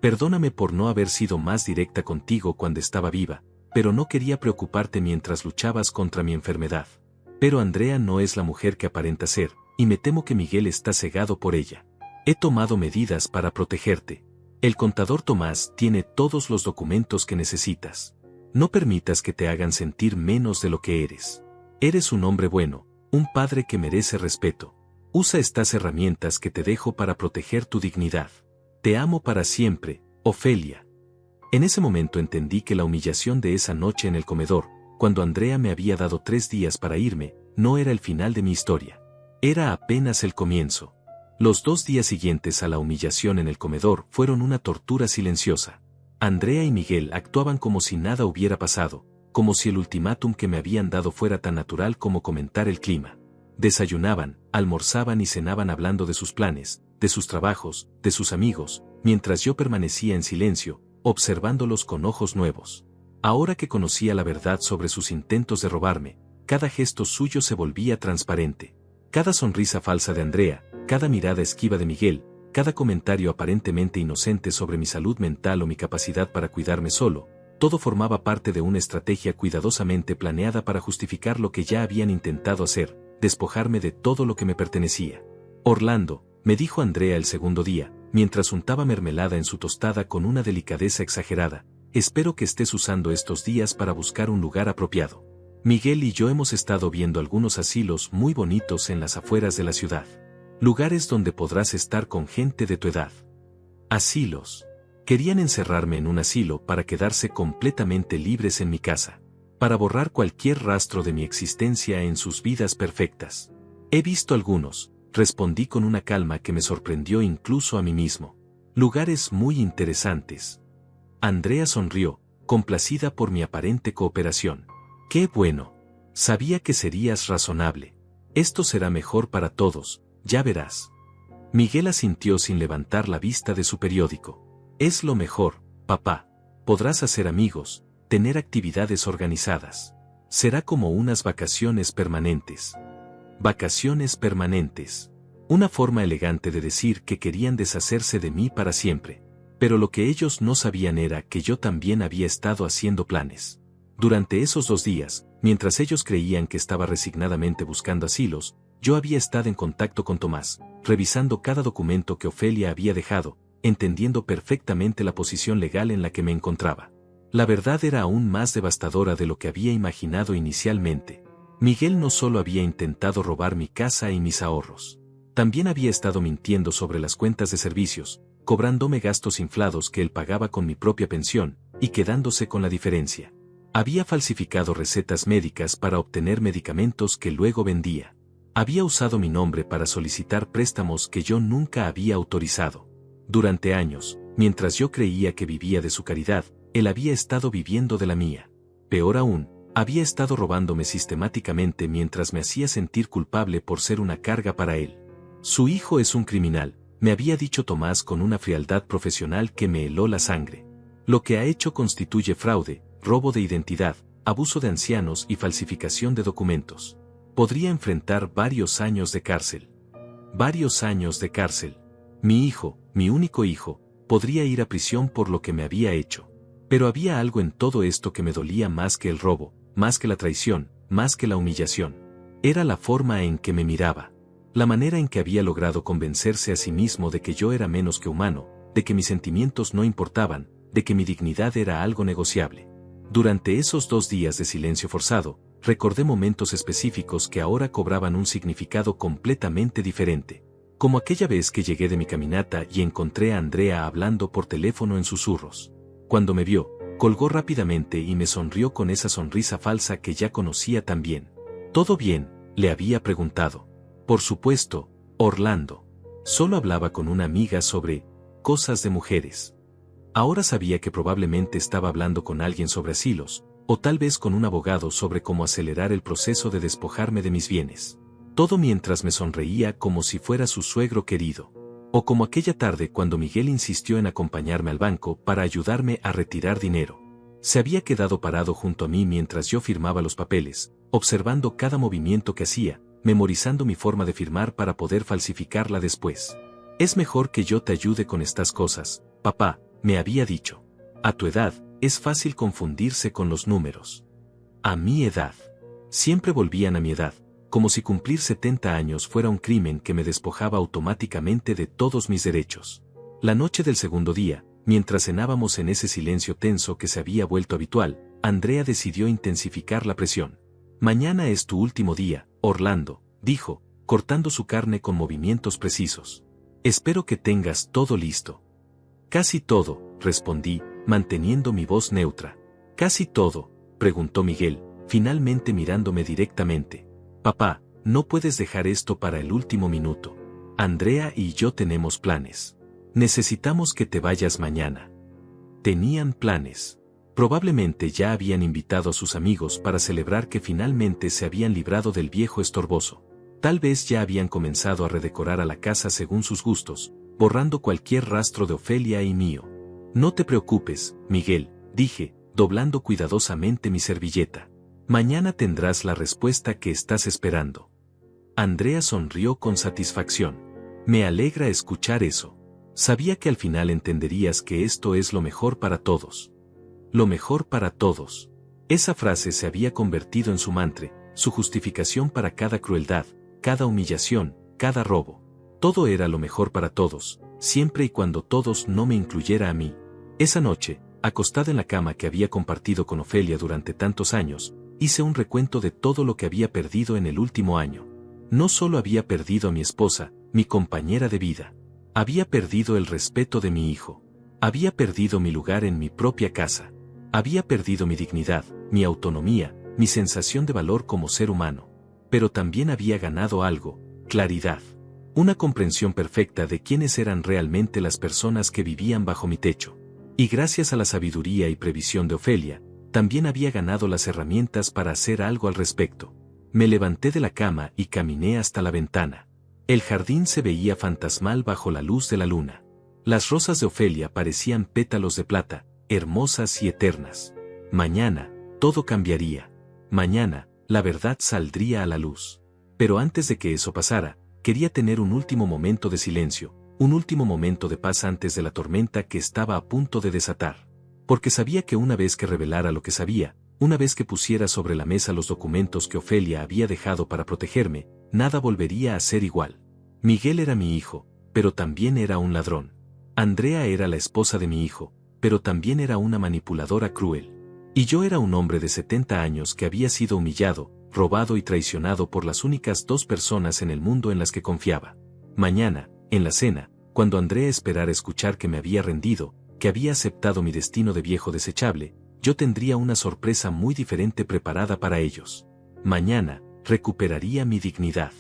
Perdóname por no haber sido más directa contigo cuando estaba viva, pero no quería preocuparte mientras luchabas contra mi enfermedad. Pero Andrea no es la mujer que aparenta ser, y me temo que Miguel está cegado por ella. He tomado medidas para protegerte. El contador Tomás tiene todos los documentos que necesitas. No permitas que te hagan sentir menos de lo que eres. Eres un hombre bueno, un padre que merece respeto. Usa estas herramientas que te dejo para proteger tu dignidad. Te amo para siempre, Ofelia. En ese momento entendí que la humillación de esa noche en el comedor, cuando Andrea me había dado 3 días para irme, no era el final de mi historia. Era apenas el comienzo. Los 2 días siguientes a la humillación en el comedor fueron una tortura silenciosa. Andrea y Miguel actuaban como si nada hubiera pasado, como si el ultimátum que me habían dado fuera tan natural como comentar el clima. Desayunaban, almorzaban y cenaban hablando de sus planes, de sus trabajos, de sus amigos, mientras yo permanecía en silencio, observándolos con ojos nuevos. Ahora que conocía la verdad sobre sus intentos de robarme, cada gesto suyo se volvía transparente. Cada sonrisa falsa de Andrea, cada mirada esquiva de Miguel, cada comentario aparentemente inocente sobre mi salud mental o mi capacidad para cuidarme solo, todo formaba parte de una estrategia cuidadosamente planeada para justificar lo que ya habían intentado hacer, despojarme de todo lo que me pertenecía. Orlando, me dijo Andrea el segundo día, mientras untaba mermelada en su tostada con una delicadeza exagerada, espero que estés usando estos días para buscar un lugar apropiado. Miguel y yo hemos estado viendo algunos asilos muy bonitos en las afueras de la ciudad. Lugares donde podrás estar con gente de tu edad. Asilos. Querían encerrarme en un asilo para quedarse completamente libres en mi casa. Para borrar cualquier rastro de mi existencia en sus vidas perfectas. He visto algunos, respondí con una calma que me sorprendió incluso a mí mismo. Lugares muy interesantes. Andrea sonrió, complacida por mi aparente cooperación. ¡Qué bueno! Sabía que serías razonable. Esto será mejor para todos, ya verás. Miguel asintió sin levantar la vista de su periódico. Es lo mejor, papá. Podrás hacer amigos, tener actividades organizadas. Será como unas vacaciones permanentes. Vacaciones permanentes. Una forma elegante de decir que querían deshacerse de mí para siempre. Pero lo que ellos no sabían era que yo también había estado haciendo planes. Durante esos 2 días, mientras ellos creían que estaba resignadamente buscando asilos, yo había estado en contacto con Tomás, revisando cada documento que Ofelia había dejado, entendiendo perfectamente la posición legal en la que me encontraba. La verdad era aún más devastadora de lo que había imaginado inicialmente. Miguel no solo había intentado robar mi casa y mis ahorros. También había estado mintiendo sobre las cuentas de servicios, cobrándome gastos inflados que él pagaba con mi propia pensión, y quedándose con la diferencia. Había falsificado recetas médicas para obtener medicamentos que luego vendía. Había usado mi nombre para solicitar préstamos que yo nunca había autorizado. Durante años, mientras yo creía que vivía de su caridad, él había estado viviendo de la mía. Peor aún, había estado robándome sistemáticamente mientras me hacía sentir culpable por ser una carga para él. Su hijo es un criminal, me había dicho Tomás con una frialdad profesional que me heló la sangre. Lo que ha hecho constituye fraude, robo de identidad, abuso de ancianos y falsificación de documentos. Podría enfrentar varios años de cárcel. Varios años de cárcel. Mi hijo, mi único hijo, podría ir a prisión por lo que me había hecho. Pero había algo en todo esto que me dolía más que el robo, más que la traición, más que la humillación. Era la forma en que me miraba. La manera en que había logrado convencerse a sí mismo de que yo era menos que humano, de que mis sentimientos no importaban, de que mi dignidad era algo negociable. Durante esos 2 días de silencio forzado, recordé momentos específicos que ahora cobraban un significado completamente diferente. Como aquella vez que llegué de mi caminata y encontré a Andrea hablando por teléfono en susurros. Cuando me vio, colgó rápidamente y me sonrió con esa sonrisa falsa que ya conocía tan bien. ¿Todo bien?, le había preguntado. Por supuesto, Orlando. Solo hablaba con una amiga sobre cosas de mujeres. Ahora sabía que probablemente estaba hablando con alguien sobre asilos, o tal vez con un abogado sobre cómo acelerar el proceso de despojarme de mis bienes. Todo mientras me sonreía como si fuera su suegro querido. O como aquella tarde cuando Miguel insistió en acompañarme al banco para ayudarme a retirar dinero. Se había quedado parado junto a mí mientras yo firmaba los papeles, observando cada movimiento que hacía, memorizando mi forma de firmar para poder falsificarla después. Es mejor que yo te ayude con estas cosas, papá, me había dicho. A tu edad, es fácil confundirse con los números. A mi edad. Siempre volvían a mi edad, como si cumplir 70 años fuera un crimen que me despojaba automáticamente de todos mis derechos. La noche del segundo día, mientras cenábamos en ese silencio tenso que se había vuelto habitual, Andrea decidió intensificar la presión. Mañana es tu último día, Orlando, dijo, cortando su carne con movimientos precisos. Espero que tengas todo listo. Casi todo, respondí, manteniendo mi voz neutra. ¿Casi todo?, preguntó Miguel, finalmente mirándome directamente. Papá, no puedes dejar esto para el último minuto. Andrea y yo tenemos planes. Necesitamos que te vayas mañana. Tenían planes. Probablemente ya habían invitado a sus amigos para celebrar que finalmente se habían librado del viejo estorboso. Tal vez ya habían comenzado a redecorar a la casa según sus gustos, borrando cualquier rastro de Ofelia y mío. No te preocupes, Miguel, dije, doblando cuidadosamente mi servilleta. Mañana tendrás la respuesta que estás esperando. Andrea sonrió con satisfacción. Me alegra escuchar eso. Sabía que al final entenderías que esto es lo mejor para todos. Lo mejor para todos. Esa frase se había convertido en su mantra, su justificación para cada crueldad, cada humillación, cada robo. Todo era lo mejor para todos, siempre y cuando todos no me incluyera a mí. Esa noche, acostada en la cama que había compartido con Ofelia durante tantos años, hice un recuento de todo lo que había perdido en el último año. No solo había perdido a mi esposa, mi compañera de vida. Había perdido el respeto de mi hijo. Había perdido mi lugar en mi propia casa. Había perdido mi dignidad, mi autonomía, mi sensación de valor como ser humano. Pero también había ganado algo, claridad. Una comprensión perfecta de quiénes eran realmente las personas que vivían bajo mi techo. Y gracias a la sabiduría y previsión de Ofelia, también había ganado las herramientas para hacer algo al respecto. Me levanté de la cama y caminé hasta la ventana. El jardín se veía fantasmal bajo la luz de la luna. Las rosas de Ofelia parecían pétalos de plata, hermosas y eternas. Mañana, todo cambiaría. Mañana, la verdad saldría a la luz. Pero antes de que eso pasara, quería tener un último momento de silencio, un último momento de paz antes de la tormenta que estaba a punto de desatar. Porque sabía que una vez que revelara lo que sabía, una vez que pusiera sobre la mesa los documentos que Ofelia había dejado para protegerme, nada volvería a ser igual. Miguel era mi hijo, pero también era un ladrón. Andrea era la esposa de mi hijo, pero también era una manipuladora cruel. Y yo era un hombre de 70 años que había sido humillado, robado y traicionado por las únicas dos personas en el mundo en las que confiaba. Mañana, en la cena, cuando Andrea esperara escuchar que me había rendido, que había aceptado mi destino de viejo desechable, yo tendría una sorpresa muy diferente preparada para ellos. Mañana, recuperaría mi dignidad.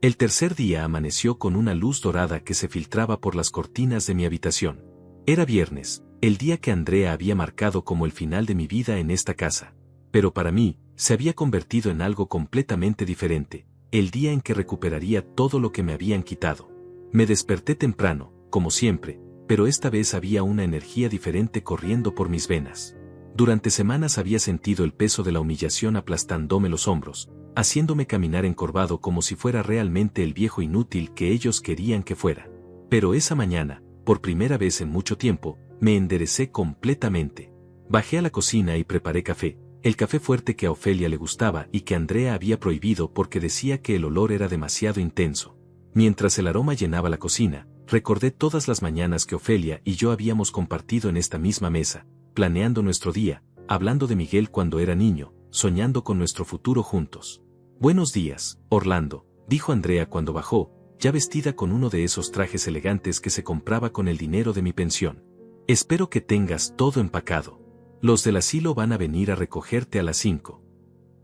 El tercer día amaneció con una luz dorada que se filtraba por las cortinas de mi habitación. Era viernes, el día que Andrea había marcado como el final de mi vida en esta casa. Pero para mí, se había convertido en algo completamente diferente, el día en que recuperaría todo lo que me habían quitado. Me desperté temprano, como siempre, pero esta vez había una energía diferente corriendo por mis venas. Durante semanas había sentido el peso de la humillación aplastándome los hombros, haciéndome caminar encorvado como si fuera realmente el viejo inútil que ellos querían que fuera. Pero esa mañana, por primera vez en mucho tiempo, me enderecé completamente. Bajé a la cocina y preparé café, el café fuerte que a Ofelia le gustaba y que Andrea había prohibido porque decía que el olor era demasiado intenso. Mientras el aroma llenaba la cocina, recordé todas las mañanas que Ofelia y yo habíamos compartido en esta misma mesa, planeando nuestro día, hablando de Miguel cuando era niño, soñando con nuestro futuro juntos. Buenos días, Orlando, dijo Andrea cuando bajó, ya vestida con uno de esos trajes elegantes que se compraba con el dinero de mi pensión. Espero que tengas todo empacado. Los del asilo van a venir a recogerte a las 5.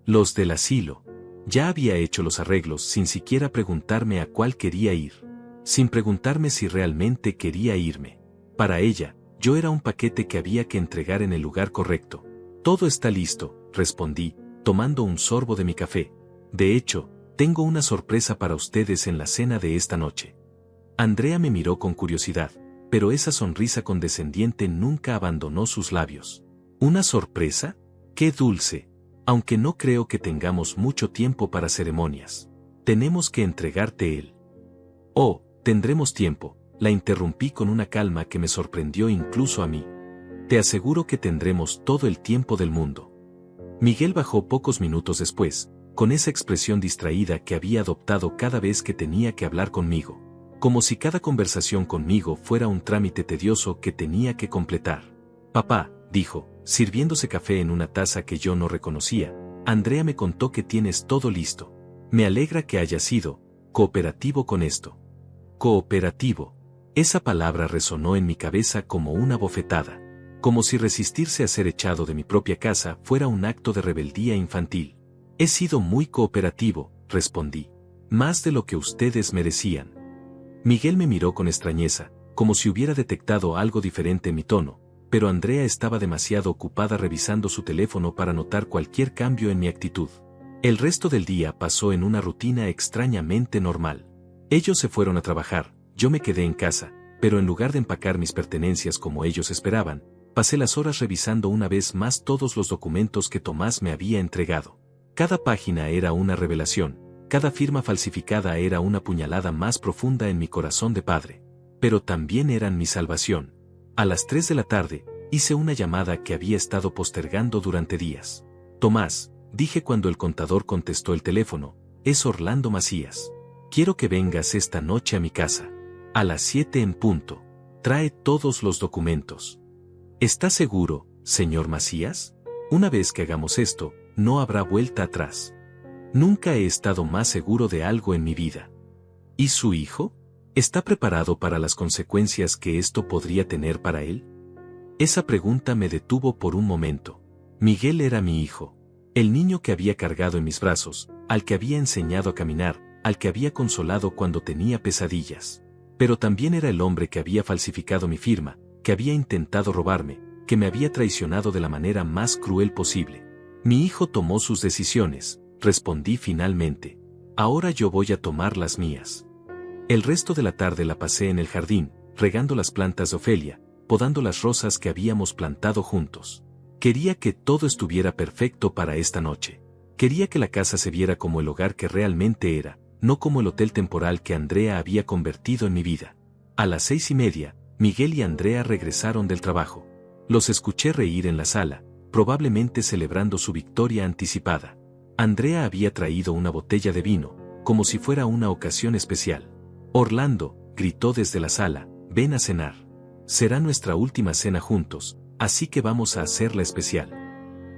Los del asilo. Ya había hecho los arreglos sin siquiera preguntarme a cuál quería ir. Sin preguntarme si realmente quería irme. Para ella, yo era un paquete que había que entregar en el lugar correcto. Todo está listo, respondí, tomando un sorbo de mi café. De hecho, tengo una sorpresa para ustedes en la cena de esta noche. Andrea me miró con curiosidad, pero esa sonrisa condescendiente nunca abandonó sus labios. ¿Una sorpresa? ¡Qué dulce! Aunque no creo que tengamos mucho tiempo para ceremonias. Tenemos que entregarte él. Oh, tendremos tiempo, la interrumpí con una calma que me sorprendió incluso a mí. Te aseguro que tendremos todo el tiempo del mundo. Miguel bajó pocos minutos después, con esa expresión distraída que había adoptado cada vez que tenía que hablar conmigo, como si cada conversación conmigo fuera un trámite tedioso que tenía que completar. Papá, dijo, sirviéndose café en una taza que yo no reconocía, Andrea me contó que tienes todo listo. Me alegra que hayas sido cooperativo con esto. Cooperativo. Esa palabra resonó en mi cabeza como una bofetada, como si resistirse a ser echado de mi propia casa fuera un acto de rebeldía infantil. He sido muy cooperativo, respondí. Más de lo que ustedes merecían. Miguel me miró con extrañeza, como si hubiera detectado algo diferente en mi tono, pero Andrea estaba demasiado ocupada revisando su teléfono para notar cualquier cambio en mi actitud. El resto del día pasó en una rutina extrañamente normal. Ellos se fueron a trabajar, yo me quedé en casa, pero en lugar de empacar mis pertenencias como ellos esperaban, pasé las horas revisando una vez más todos los documentos que Tomás me había entregado. Cada página era una revelación, cada firma falsificada era una puñalada más profunda en mi corazón de padre. Pero también eran mi salvación. A las 3 de la tarde, hice una llamada que había estado postergando durante días. Tomás, dije cuando el contador contestó el teléfono, es Orlando Macías. Quiero que vengas esta noche a mi casa. A las 7 en punto. Trae todos los documentos. ¿Está seguro, señor Macías? Una vez que hagamos esto, no habrá vuelta atrás. Nunca he estado más seguro de algo en mi vida. ¿Y su hijo? ¿Está preparado para las consecuencias que esto podría tener para él? Esa pregunta me detuvo por un momento. Miguel era mi hijo. El niño que había cargado en mis brazos, al que había enseñado a caminar, al que había consolado cuando tenía pesadillas. Pero también era el hombre que había falsificado mi firma, que había intentado robarme, que me había traicionado de la manera más cruel posible. Mi hijo tomó sus decisiones, respondí finalmente. Ahora yo voy a tomar las mías. El resto de la tarde la pasé en el jardín, regando las plantas de Ofelia, podando las rosas que habíamos plantado juntos. Quería que todo estuviera perfecto para esta noche. Quería que la casa se viera como el hogar que realmente era, no como el hotel temporal que Andrea había convertido en mi vida. A las 6:30, Miguel y Andrea regresaron del trabajo. Los escuché reír en la sala, probablemente celebrando su victoria anticipada. Andrea había traído una botella de vino, como si fuera una ocasión especial. Orlando, gritó desde la sala, ven a cenar. Será nuestra última cena juntos, así que vamos a hacerla especial.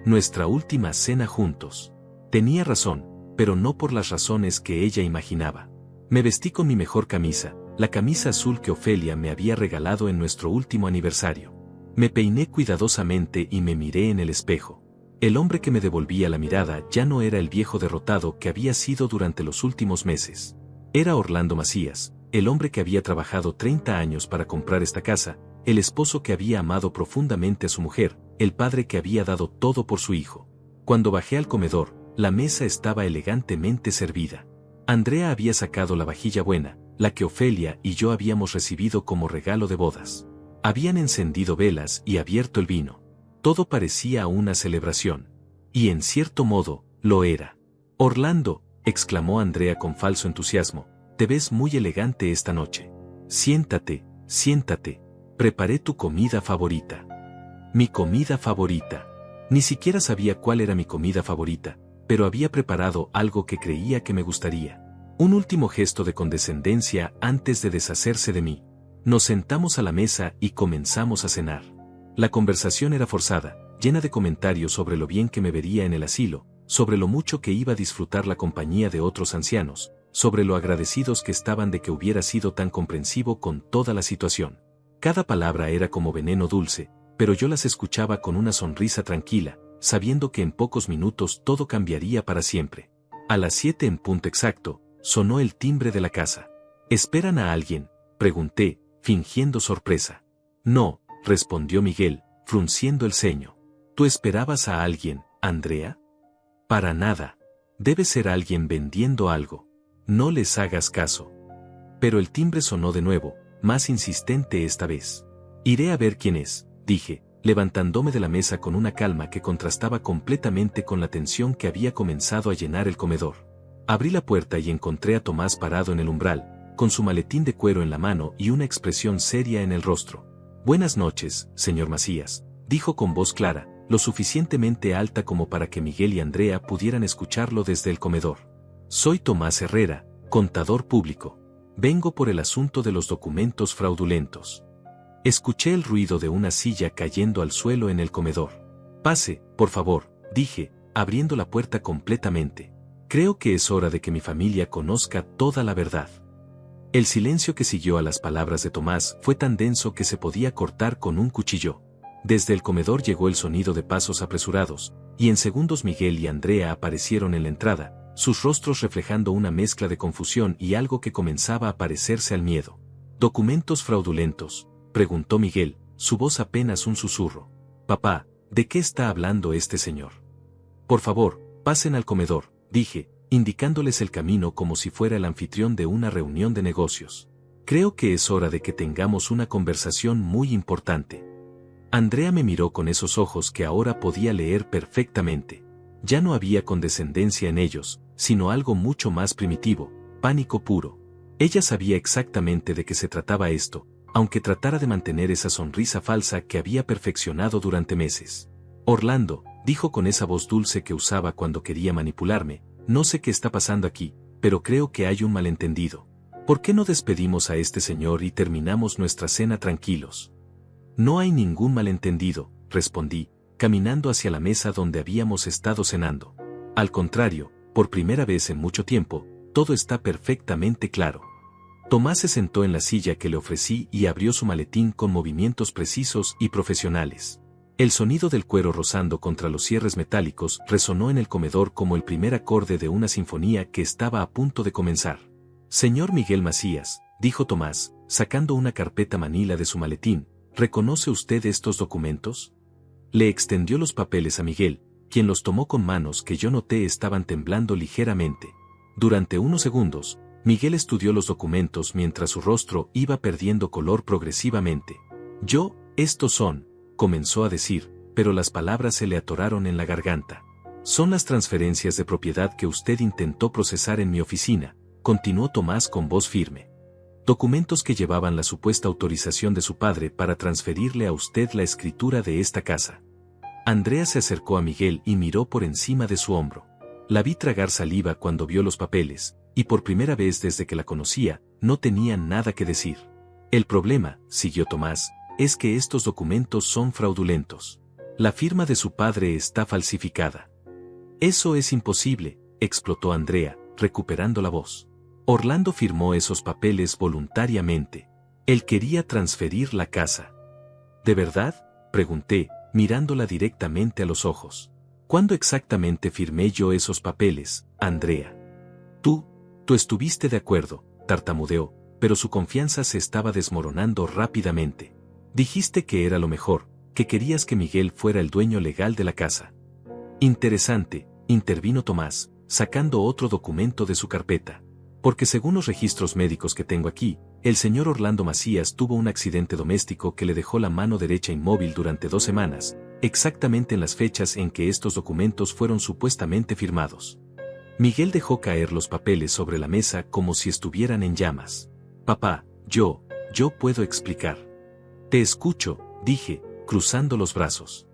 Nuestra última cena juntos. Tenía razón, pero no por las razones que ella imaginaba. Me vestí con mi mejor camisa, la camisa azul que Ofelia me había regalado en nuestro último aniversario. Me peiné cuidadosamente y me miré en el espejo. El hombre que me devolvía la mirada ya no era el viejo derrotado que había sido durante los últimos meses. Era Orlando Macías, el hombre que había trabajado 30 años para comprar esta casa, el esposo que había amado profundamente a su mujer, el padre que había dado todo por su hijo. Cuando bajé al comedor, la mesa estaba elegantemente servida. Andrea había sacado la vajilla buena, la que Ofelia y yo habíamos recibido como regalo de bodas. Habían encendido velas y abierto el vino. Todo parecía una celebración. Y en cierto modo, lo era. Orlando, exclamó Andrea con falso entusiasmo, te ves muy elegante esta noche. Siéntate, siéntate. Preparé tu comida favorita. Mi comida favorita. Ni siquiera sabía cuál era mi comida favorita, pero había preparado algo que creía que me gustaría. Un último gesto de condescendencia antes de deshacerse de mí. Nos sentamos a la mesa y comenzamos a cenar. La conversación era forzada, llena de comentarios sobre lo bien que me vería en el asilo, sobre lo mucho que iba a disfrutar la compañía de otros ancianos, sobre lo agradecidos que estaban de que hubiera sido tan comprensivo con toda la situación. Cada palabra era como veneno dulce, pero yo las escuchaba con una sonrisa tranquila, sabiendo que en pocos minutos todo cambiaría para siempre. A las 7 en punto exacto, sonó el timbre de la casa. ¿Esperan a alguien?, pregunté, fingiendo sorpresa. No, respondió Miguel, frunciendo el ceño. ¿Tú esperabas a alguien, Andrea? Para nada. Debe ser alguien vendiendo algo. No les hagas caso. Pero el timbre sonó de nuevo, más insistente esta vez. Iré a ver quién es, dije, levantándome de la mesa con una calma que contrastaba completamente con la tensión que había comenzado a llenar el comedor. Abrí la puerta y encontré a Tomás parado en el umbral, con su maletín de cuero en la mano y una expresión seria en el rostro. Buenas noches, señor Macías, dijo con voz clara, lo suficientemente alta como para que Miguel y Andrea pudieran escucharlo desde el comedor. Soy Tomás Herrera, contador público. Vengo por el asunto de los documentos fraudulentos. Escuché el ruido de una silla cayendo al suelo en el comedor. Pase, por favor, dije, abriendo la puerta completamente. Creo que es hora de que mi familia conozca toda la verdad. El silencio que siguió a las palabras de Tomás fue tan denso que se podía cortar con un cuchillo. Desde el comedor llegó el sonido de pasos apresurados, y en segundos Miguel y Andrea aparecieron en la entrada, sus rostros reflejando una mezcla de confusión y algo que comenzaba a parecerse al miedo. ¿Documentos fraudulentos?, preguntó Miguel, su voz apenas un susurro. Papá, ¿de qué está hablando este señor? Por favor, pasen al comedor, dije, indicándoles el camino como si fuera el anfitrión de una reunión de negocios. Creo que es hora de que tengamos una conversación muy importante. Andrea me miró con esos ojos que ahora podía leer perfectamente. Ya no había condescendencia en ellos, sino algo mucho más primitivo, pánico puro. Ella sabía exactamente de qué se trataba esto, aunque tratara de mantener esa sonrisa falsa que había perfeccionado durante meses. Orlando, dijo con esa voz dulce que usaba cuando quería manipularme, no sé qué está pasando aquí, pero creo que hay un malentendido. ¿Por qué no despedimos a este señor y terminamos nuestra cena tranquilos? No hay ningún malentendido, respondí, caminando hacia la mesa donde habíamos estado cenando. Al contrario, por primera vez en mucho tiempo, todo está perfectamente claro. Tomás se sentó en la silla que le ofrecí y abrió su maletín con movimientos precisos y profesionales. El sonido del cuero rozando contra los cierres metálicos resonó en el comedor como el primer acorde de una sinfonía que estaba a punto de comenzar. Señor Miguel Macías, dijo Tomás, sacando una carpeta manila de su maletín, ¿reconoce usted estos documentos? Le extendió los papeles a Miguel, quien los tomó con manos que yo noté estaban temblando ligeramente. Durante unos segundos, Miguel estudió los documentos mientras su rostro iba perdiendo color progresivamente. Estos son, comenzó a decir, pero las palabras se le atoraron en la garganta. Son las transferencias de propiedad que usted intentó procesar en mi oficina, continuó Tomás con voz firme. Documentos que llevaban la supuesta autorización de su padre para transferirle a usted la escritura de esta casa. Andrea se acercó a Miguel y miró por encima de su hombro. La vi tragar saliva cuando vio los papeles, y por primera vez desde que la conocía, no tenía nada que decir. El problema, siguió Tomás, es que estos documentos son fraudulentos. La firma de su padre está falsificada. Eso es imposible, explotó Andrea, recuperando la voz. Orlando firmó esos papeles voluntariamente. Él quería transferir la casa. ¿De verdad?, pregunté, mirándola directamente a los ojos. ¿Cuándo exactamente firmé yo esos papeles, Andrea? Tú estuviste de acuerdo, tartamudeó, pero su confianza se estaba desmoronando rápidamente. Dijiste que era lo mejor, que querías que Miguel fuera el dueño legal de la casa. Interesante, intervino Tomás, sacando otro documento de su carpeta. Porque según los registros médicos que tengo aquí, el señor Orlando Macías tuvo un accidente doméstico que le dejó la mano derecha inmóvil durante 2 semanas, exactamente en las fechas en que estos documentos fueron supuestamente firmados. Miguel dejó caer los papeles sobre la mesa como si estuvieran en llamas. Papá, yo puedo explicar. Te escucho, dije, cruzando los brazos.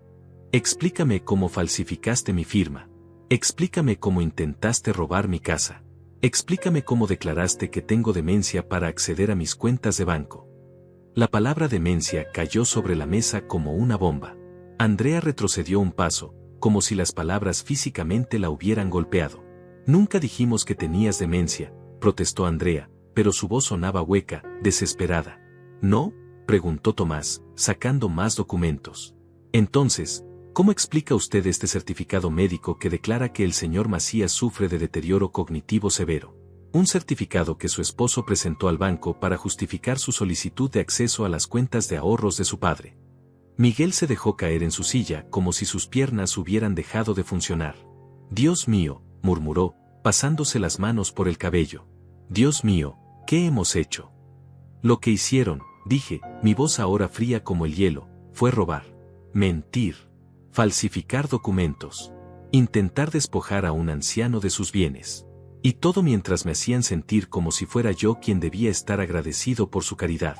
Explícame cómo falsificaste mi firma. Explícame cómo intentaste robar mi casa. Explícame cómo declaraste que tengo demencia para acceder a mis cuentas de banco. La palabra demencia cayó sobre la mesa como una bomba. Andrea retrocedió un paso, como si las palabras físicamente la hubieran golpeado. Nunca dijimos que tenías demencia, protestó Andrea, pero su voz sonaba hueca, desesperada. ¿No?, preguntó Tomás, sacando más documentos. Entonces, ¿cómo explica usted este certificado médico que declara que el señor Macías sufre de deterioro cognitivo severo? Un certificado que su esposo presentó al banco para justificar su solicitud de acceso a las cuentas de ahorros de su padre. Miguel se dejó caer en su silla como si sus piernas hubieran dejado de funcionar. Dios mío, murmuró, pasándose las manos por el cabello. Dios mío, ¿qué hemos hecho? Lo que hicieron, dije, mi voz ahora fría como el hielo, fue robar, mentir, falsificar documentos, intentar despojar a un anciano de sus bienes. Y todo mientras me hacían sentir como si fuera yo quien debía estar agradecido por su caridad.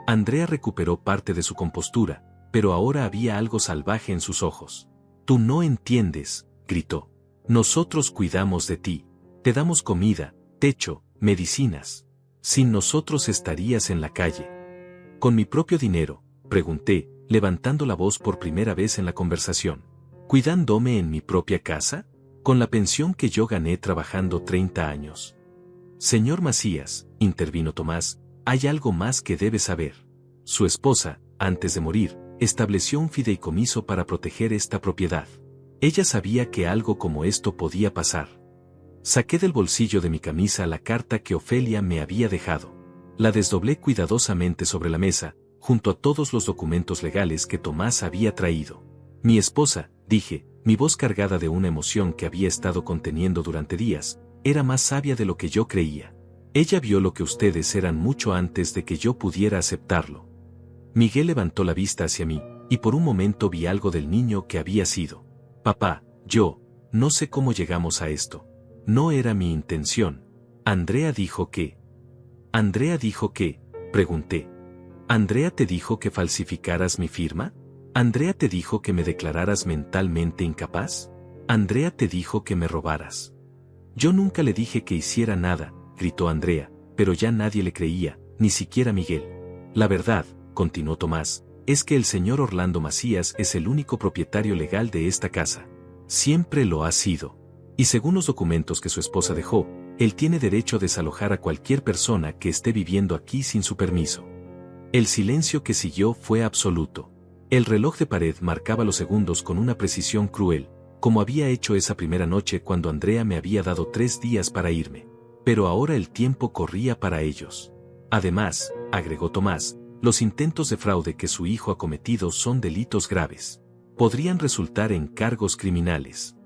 Andrea recuperó parte de su compostura, pero ahora había algo salvaje en sus ojos. Tú no entiendes, gritó. Nosotros cuidamos de ti. Te damos comida, techo, medicinas. Sin nosotros estarías en la calle. ¿Con mi propio dinero?, pregunté, levantando la voz por primera vez en la conversación. ¿Cuidándome en mi propia casa? Con la pensión que yo gané trabajando 30 años. Señor Macías, intervino Tomás, hay algo más que debe saber. Su esposa, antes de morir, estableció un fideicomiso para proteger esta propiedad. Ella sabía que algo como esto podía pasar. Saqué del bolsillo de mi camisa la carta que Ofelia me había dejado. La desdoblé cuidadosamente sobre la mesa, junto a todos los documentos legales que Tomás había traído. Mi esposa, dije, mi voz cargada de una emoción que había estado conteniendo durante días, era más sabia de lo que yo creía. Ella vio lo que ustedes eran mucho antes de que yo pudiera aceptarlo. Miguel levantó la vista hacia mí, y por un momento vi algo del niño que había sido. Papá, yo, no sé cómo llegamos a esto. No era mi intención. Andrea dijo que, pregunté. ¿Andrea te dijo que falsificaras mi firma? ¿Andrea te dijo que me declararas mentalmente incapaz? ¿Andrea te dijo que me robaras? Yo nunca le dije que hiciera nada, gritó Andrea, pero ya nadie le creía, ni siquiera Miguel. La verdad, continuó Tomás, es que el señor Orlando Macías es el único propietario legal de esta casa. Siempre lo ha sido. Y según los documentos que su esposa dejó, él tiene derecho a desalojar a cualquier persona que esté viviendo aquí sin su permiso. El silencio que siguió fue absoluto. El reloj de pared marcaba los segundos con una precisión cruel, como había hecho esa primera noche cuando Andrea me había dado 3 días para irme. Pero ahora el tiempo corría para ellos. Además, agregó Tomás, los intentos de fraude que su hijo ha cometido son delitos graves. Podrían resultar en cargos criminales.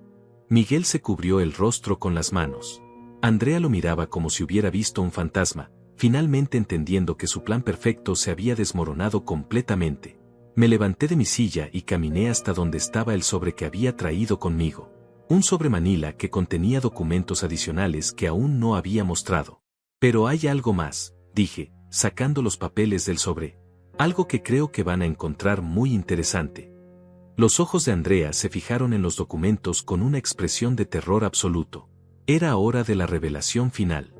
Miguel se cubrió el rostro con las manos. Andrea lo miraba como si hubiera visto un fantasma, finalmente entendiendo que su plan perfecto se había desmoronado completamente. Me levanté de mi silla y caminé hasta donde estaba el sobre que había traído conmigo. Un sobre manila que contenía documentos adicionales que aún no había mostrado. Pero hay algo más, dije, sacando los papeles del sobre. Algo que creo que van a encontrar muy interesante. Los ojos de Andrea se fijaron en los documentos con una expresión de terror absoluto. Era hora de la revelación final.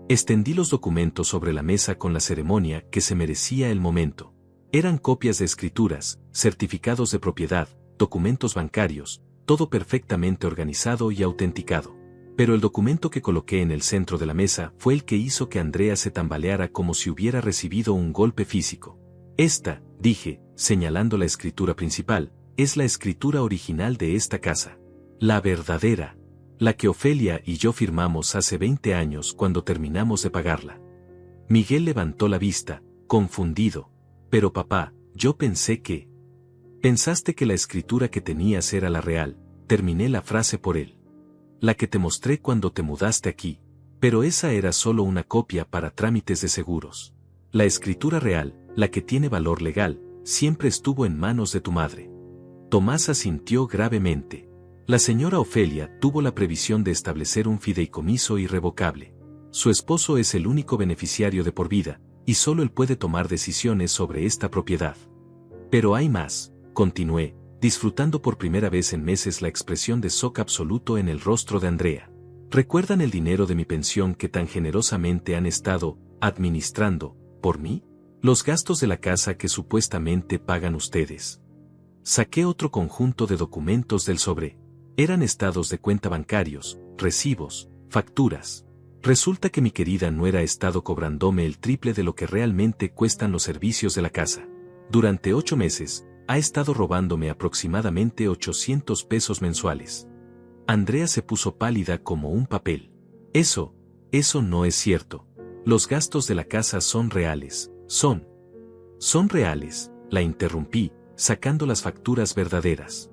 Extendí los documentos sobre la mesa con la ceremonia que se merecía el momento. Eran copias de escrituras, certificados de propiedad, documentos bancarios, todo perfectamente organizado y autenticado. Pero el documento que coloqué en el centro de la mesa fue el que hizo que Andrea se tambaleara como si hubiera recibido un golpe físico. Esta, dije, señalando la escritura principal, es la escritura original de esta casa. La verdadera. La que Ofelia y yo firmamos hace 20 años cuando terminamos de pagarla. Miguel levantó la vista, confundido. Pero papá, yo pensé que... Pensaste que la escritura que tenías era la real, terminé la frase por él. La que te mostré cuando te mudaste aquí. Pero esa era solo una copia para trámites de seguros. La escritura real, la que tiene valor legal, siempre estuvo en manos de tu madre. Tomás asintió gravemente. La señora Ofelia tuvo la previsión de establecer un fideicomiso irrevocable. Su esposo es el único beneficiario de por vida, y solo él puede tomar decisiones sobre esta propiedad. Pero hay más, continué, disfrutando por primera vez en meses la expresión de shock absoluto en el rostro de Andrea. ¿Recuerdan el dinero de mi pensión que tan generosamente han estado administrando por mí? Los gastos de la casa que supuestamente pagan ustedes. Saqué otro conjunto de documentos del sobre. Eran estados de cuenta bancarios, recibos, facturas. Resulta que mi querida nuera ha estado cobrándome el triple de lo que realmente cuestan los servicios de la casa. Durante 8 meses, ha estado robándome aproximadamente 800 pesos mensuales. Andrea se puso pálida como un papel. Eso no es cierto. Los gastos de la casa son reales, son reales, la interrumpí, sacando las facturas verdaderas.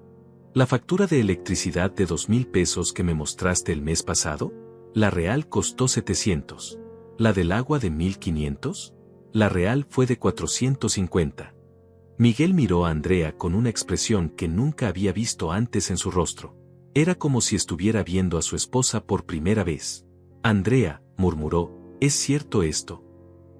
¿La factura de electricidad de 2,000 pesos que me mostraste el mes pasado? La real costó 700. ¿La del agua de 1,500? La real fue de 450. Miguel miró a Andrea con una expresión que nunca había visto antes en su rostro. Era como si estuviera viendo a su esposa por primera vez. Andrea, murmuró, ¿es cierto esto?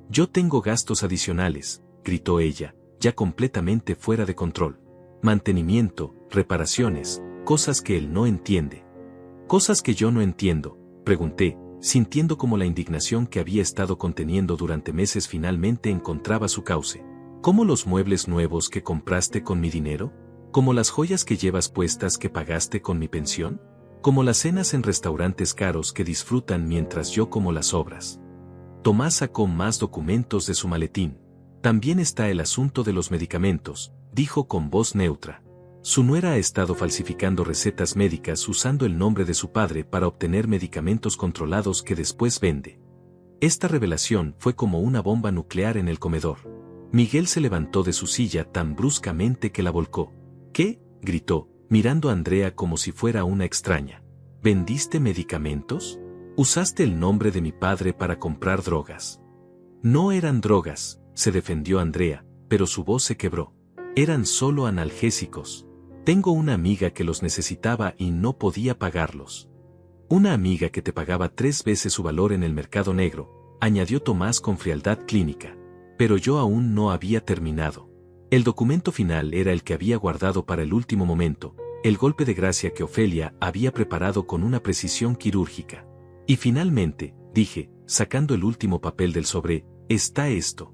Yo tengo gastos adicionales, gritó ella, ya completamente fuera de control. Mantenimiento, reparaciones, cosas que él no entiende. ¿Cosas que yo no entiendo?, pregunté, sintiendo como la indignación que había estado conteniendo durante meses finalmente encontraba su cauce. ¿Cómo los muebles nuevos que compraste con mi dinero? ¿Como las joyas que llevas puestas que pagaste con mi pensión? ¿Como las cenas en restaurantes caros que disfrutan mientras yo como las obras? Tomás sacó más documentos de su maletín. También está el asunto de los medicamentos, dijo con voz neutra. Su nuera ha estado falsificando recetas médicas usando el nombre de su padre para obtener medicamentos controlados que después vende. Esta revelación fue como una bomba nuclear en el comedor. Miguel se levantó de su silla tan bruscamente que la volcó. ¿Qué?, gritó, mirando a Andrea como si fuera una extraña. ¿Vendiste medicamentos? ¿Usaste el nombre de mi padre para comprar drogas? No eran drogas, se defendió Andrea, pero su voz se quebró. Eran solo analgésicos. Tengo una amiga que los necesitaba y no podía pagarlos. Una amiga que te pagaba 3 veces su valor en el mercado negro, añadió Tomás con frialdad clínica. Pero yo aún no había terminado. El documento final era el que había guardado para el último momento, el golpe de gracia que Ofelia había preparado con una precisión quirúrgica. Y finalmente, dije, sacando el último papel del sobre, está esto.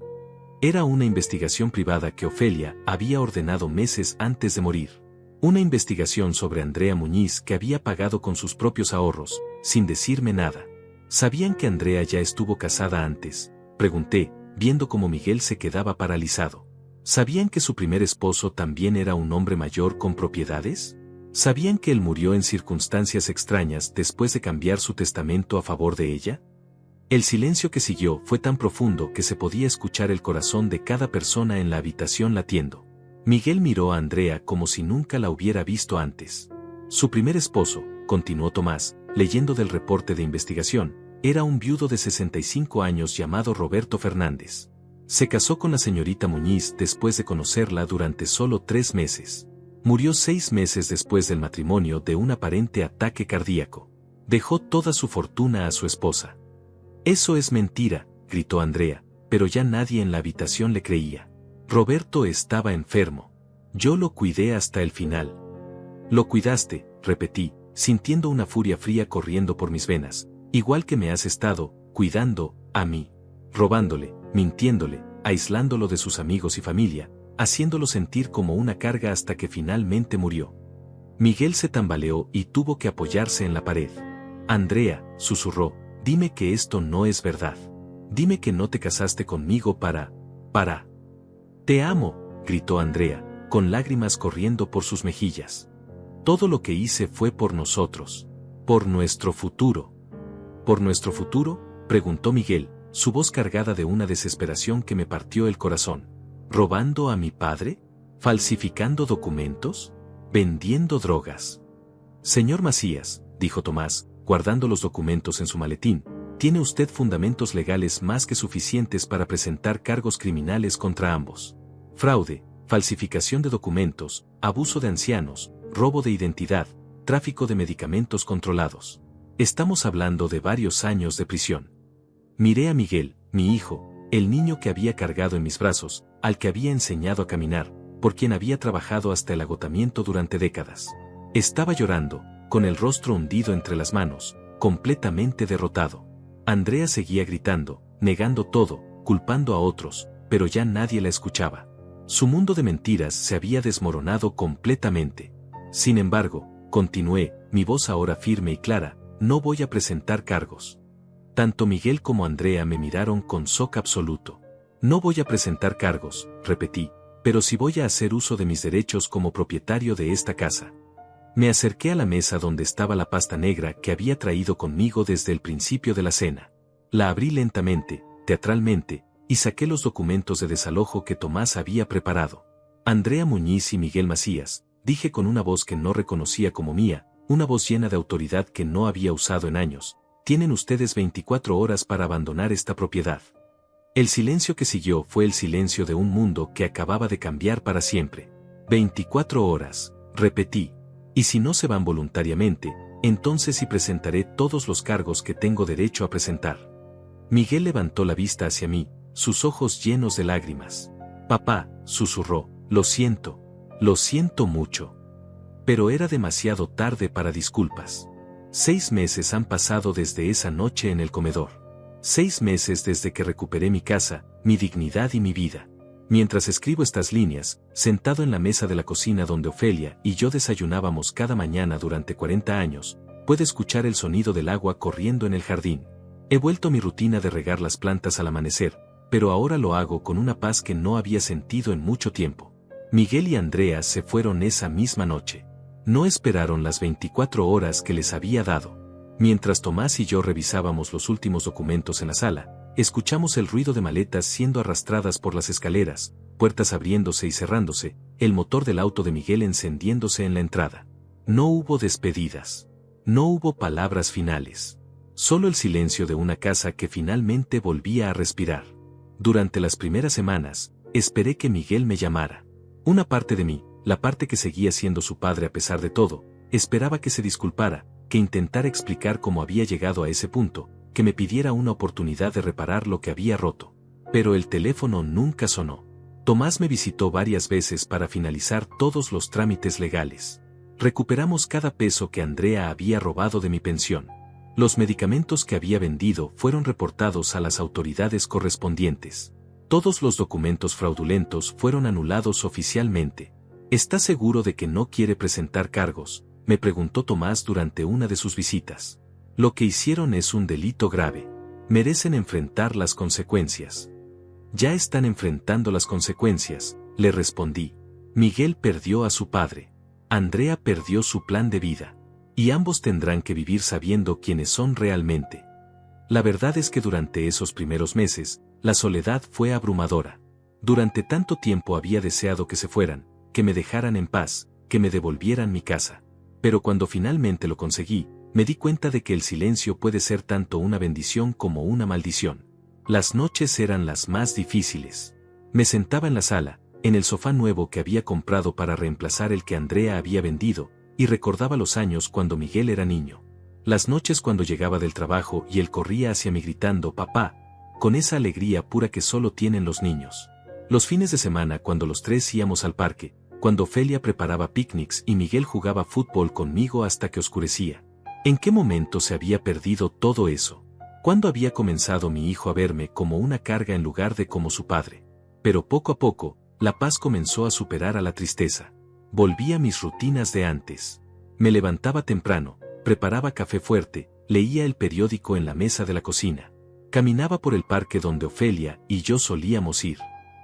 Era una investigación privada que Ofelia había ordenado meses antes de morir. Una investigación sobre Andrea Muñiz que había pagado con sus propios ahorros, sin decirme nada. ¿Sabían que Andrea ya estuvo casada antes?, pregunté, viendo cómo Miguel se quedaba paralizado. ¿Sabían que su primer esposo también era un hombre mayor con propiedades? ¿Sabían que él murió en circunstancias extrañas después de cambiar su testamento a favor de ella? El silencio que siguió fue tan profundo que se podía escuchar el corazón de cada persona en la habitación latiendo. Miguel miró a Andrea como si nunca la hubiera visto antes. Su primer esposo, continuó Tomás, leyendo del reporte de investigación, era un viudo de 65 años llamado Roberto Fernández. Se casó con la señorita Muñiz después de conocerla durante solo 3 meses. Murió 6 meses después del matrimonio de un aparente ataque cardíaco. Dejó toda su fortuna a su esposa. Eso es mentira, gritó Andrea, pero ya nadie en la habitación le creía. Roberto estaba enfermo. Yo lo cuidé hasta el final. Lo cuidaste, repetí, sintiendo una furia fría corriendo por mis venas, igual que me has estado cuidando a mí, robándole, mintiéndole, aislándolo de sus amigos y familia, haciéndolo sentir como una carga hasta que finalmente murió. Miguel se tambaleó y tuvo que apoyarse en la pared. Andrea, susurró, dime que esto no es verdad. Dime que no te casaste conmigo para... Te amo, gritó Andrea, con lágrimas corriendo por sus mejillas. Todo lo que hice fue por nosotros. Por nuestro futuro. ¿Por nuestro futuro?, preguntó Miguel, su voz cargada de una desesperación que me partió el corazón. ¿Robando a mi padre? ¿Falsificando documentos? ¿Vendiendo drogas? Señor Macías, dijo Tomás, guardando los documentos en su maletín, tiene usted fundamentos legales más que suficientes para presentar cargos criminales contra ambos. Fraude, falsificación de documentos, abuso de ancianos, robo de identidad, tráfico de medicamentos controlados. Estamos hablando de varios años de prisión. Miré a Miguel, mi hijo, el niño que había cargado en mis brazos, al que había enseñado a caminar, por quien había trabajado hasta el agotamiento durante décadas. Estaba llorando, con el rostro hundido entre las manos, completamente derrotado. Andrea seguía gritando, negando todo, culpando a otros, pero ya nadie la escuchaba. Su mundo de mentiras se había desmoronado completamente. Sin embargo, continué, mi voz ahora firme y clara, no voy a presentar cargos. Tanto Miguel como Andrea me miraron con shock absoluto. No voy a presentar cargos, repetí, pero sí voy a hacer uso de mis derechos como propietario de esta casa. Me acerqué a la mesa donde estaba la pasta negra que había traído conmigo desde el principio de la cena. La abrí lentamente, teatralmente, y saqué los documentos de desalojo que Tomás había preparado. Andrea Muñiz y Miguel Macías, dije con una voz que no reconocía como mía, una voz llena de autoridad que no había usado en años. Tienen ustedes 24 horas para abandonar esta propiedad. El silencio que siguió fue el silencio de un mundo que acababa de cambiar para siempre. 24 horas, repetí. Y si no se van voluntariamente, entonces sí presentaré todos los cargos que tengo derecho a presentar. Miguel levantó la vista hacia mí, sus ojos llenos de lágrimas. Papá, susurró, lo siento mucho. Pero era demasiado tarde para disculpas. 6 meses han pasado desde esa noche en el comedor. 6 meses desde que recuperé mi casa, mi dignidad y mi vida. Mientras escribo estas líneas, sentado en la mesa de la cocina donde Ofelia y yo desayunábamos cada mañana durante 40 años, puedo escuchar el sonido del agua corriendo en el jardín. He vuelto a mi rutina de regar las plantas al amanecer, pero ahora lo hago con una paz que no había sentido en mucho tiempo. Miguel y Andrea se fueron esa misma noche. No esperaron las 24 horas que les había dado. Mientras Tomás y yo revisábamos los últimos documentos en la sala, escuchamos el ruido de maletas siendo arrastradas por las escaleras, puertas abriéndose y cerrándose, el motor del auto de Miguel encendiéndose en la entrada. No hubo despedidas. No hubo palabras finales. Solo el silencio de una casa que finalmente volvía a respirar. Durante las primeras semanas, esperé que Miguel me llamara. Una parte de mí, la parte que seguía siendo su padre a pesar de todo, esperaba que se disculpara, que intentara explicar cómo había llegado a ese punto, que me pidiera una oportunidad de reparar lo que había roto. Pero el teléfono nunca sonó. Tomás me visitó varias veces para finalizar todos los trámites legales. Recuperamos cada peso que Andrea había robado de mi pensión. Los medicamentos que había vendido fueron reportados a las autoridades correspondientes. Todos los documentos fraudulentos fueron anulados oficialmente. ¿Está seguro de que no quiere presentar cargos?, me preguntó Tomás durante una de sus visitas. Lo que hicieron es un delito grave. Merecen enfrentar las consecuencias. Ya están enfrentando las consecuencias, le respondí. Miguel perdió a su padre. Andrea perdió su plan de vida. Y ambos tendrán que vivir sabiendo quiénes son realmente. La verdad es que durante esos primeros meses, la soledad fue abrumadora. Durante tanto tiempo había deseado que se fueran, que me dejaran en paz, que me devolvieran mi casa. Pero cuando finalmente lo conseguí, me di cuenta de que el silencio puede ser tanto una bendición como una maldición. Las noches eran las más difíciles. Me sentaba en la sala, en el sofá nuevo que había comprado para reemplazar el que Andrea había vendido, y recordaba los años cuando Miguel era niño. Las noches cuando llegaba del trabajo y él corría hacia mí gritando: «Papá, con esa alegría pura que solo tienen los niños. Los fines de semana cuando los tres íbamos al parque, cuando Ofelia preparaba picnics y Miguel jugaba fútbol conmigo hasta que oscurecía. ¿En qué momento se había perdido todo eso? ¿Cuándo había comenzado mi hijo a verme como una carga en lugar de como su padre? Pero poco a poco, la paz comenzó a superar a la tristeza. Volví a mis rutinas de antes. Me levantaba temprano, preparaba café fuerte, leía el periódico en la mesa de la cocina. Caminaba por el parque donde Ofelia y yo solíamos ir.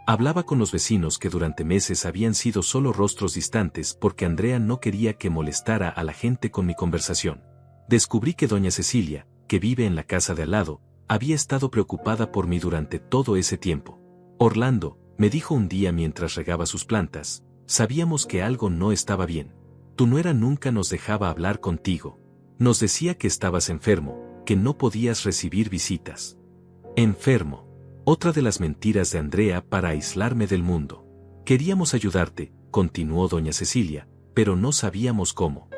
Hablaba con los vecinos que durante meses habían sido solo rostros distantes porque Andrea no quería que molestara a la gente con mi conversación. Descubrí que doña Cecilia, que vive en la casa de al lado, había estado preocupada por mí durante todo ese tiempo. Orlando, me dijo un día mientras regaba sus plantas, sabíamos que algo no estaba bien. Tu nuera nunca nos dejaba hablar contigo. Nos decía que estabas enfermo, que no podías recibir visitas. Enfermo. Otra de las mentiras de Andrea para aislarme del mundo. Queríamos ayudarte, continuó doña Cecilia, pero no sabíamos cómo.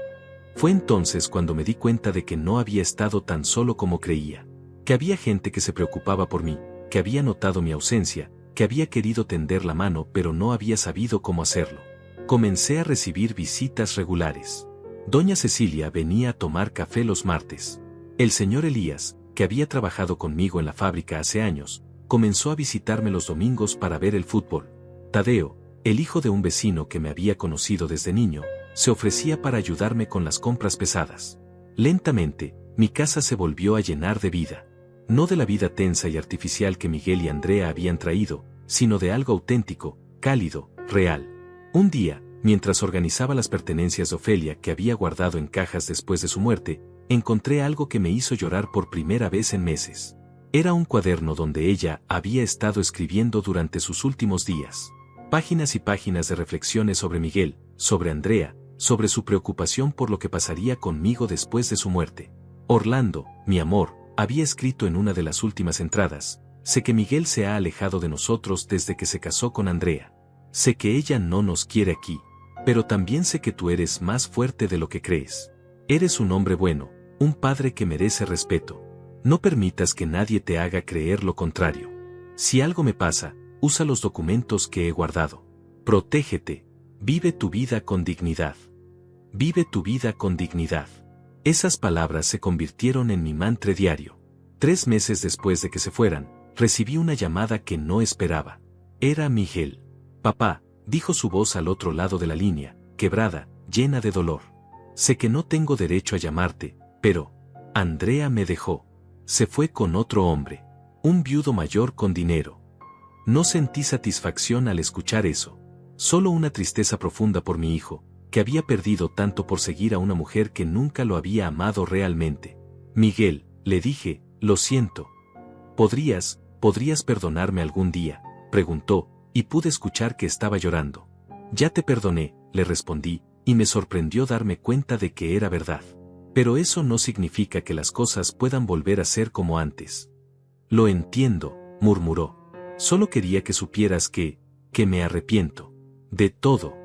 Fue entonces cuando me di cuenta de que no había estado tan solo como creía. Que había gente que se preocupaba por mí, que había notado mi ausencia, que había querido tender la mano pero no había sabido cómo hacerlo. Comencé a recibir visitas regulares. Doña Cecilia venía a tomar café los martes. El señor Elías, que había trabajado conmigo en la fábrica hace años, comenzó a visitarme los domingos para ver el fútbol. Tadeo, el hijo de un vecino que me había conocido desde niño, se ofrecía para ayudarme con las compras pesadas. Lentamente, mi casa se volvió a llenar de vida. No de la vida tensa y artificial que Miguel y Andrea habían traído, sino de algo auténtico, cálido, real. Un día, mientras organizaba las pertenencias de Ofelia que había guardado en cajas después de su muerte, encontré algo que me hizo llorar por primera vez en meses. Era un cuaderno donde ella había estado escribiendo durante sus últimos días. Páginas y páginas de reflexiones sobre Miguel, sobre Andrea, sobre su preocupación por lo que pasaría conmigo después de su muerte. Orlando, mi amor, había escrito en una de las últimas entradas, sé que Miguel se ha alejado de nosotros desde que se casó con Andrea. Sé que ella no nos quiere aquí, pero también sé que tú eres más fuerte de lo que crees. Eres un hombre bueno, un padre que merece respeto. No permitas que nadie te haga creer lo contrario. Si algo me pasa, usa los documentos que he guardado. Protégete. Vive tu vida con dignidad. Vive tu vida con dignidad. Esas palabras se convirtieron en mi mantra diario. 3 meses después de que se fueran, recibí una llamada que no esperaba. Era Miguel. Papá, dijo su voz al otro lado de la línea, quebrada, llena de dolor. Sé que no tengo derecho a llamarte, pero Andrea me dejó. Se fue con otro hombre. Un viudo mayor con dinero. No sentí satisfacción al escuchar eso. Solo una tristeza profunda por mi hijo, que había perdido tanto por seguir a una mujer que nunca lo había amado realmente. Miguel, le dije, lo siento. ¿Podrías perdonarme algún día?, preguntó, y pude escuchar que estaba llorando. Ya te perdoné, le respondí, y me sorprendió darme cuenta de que era verdad. Pero eso no significa que las cosas puedan volver a ser como antes. Lo entiendo, murmuró. Solo quería que supieras que me arrepiento. De todo.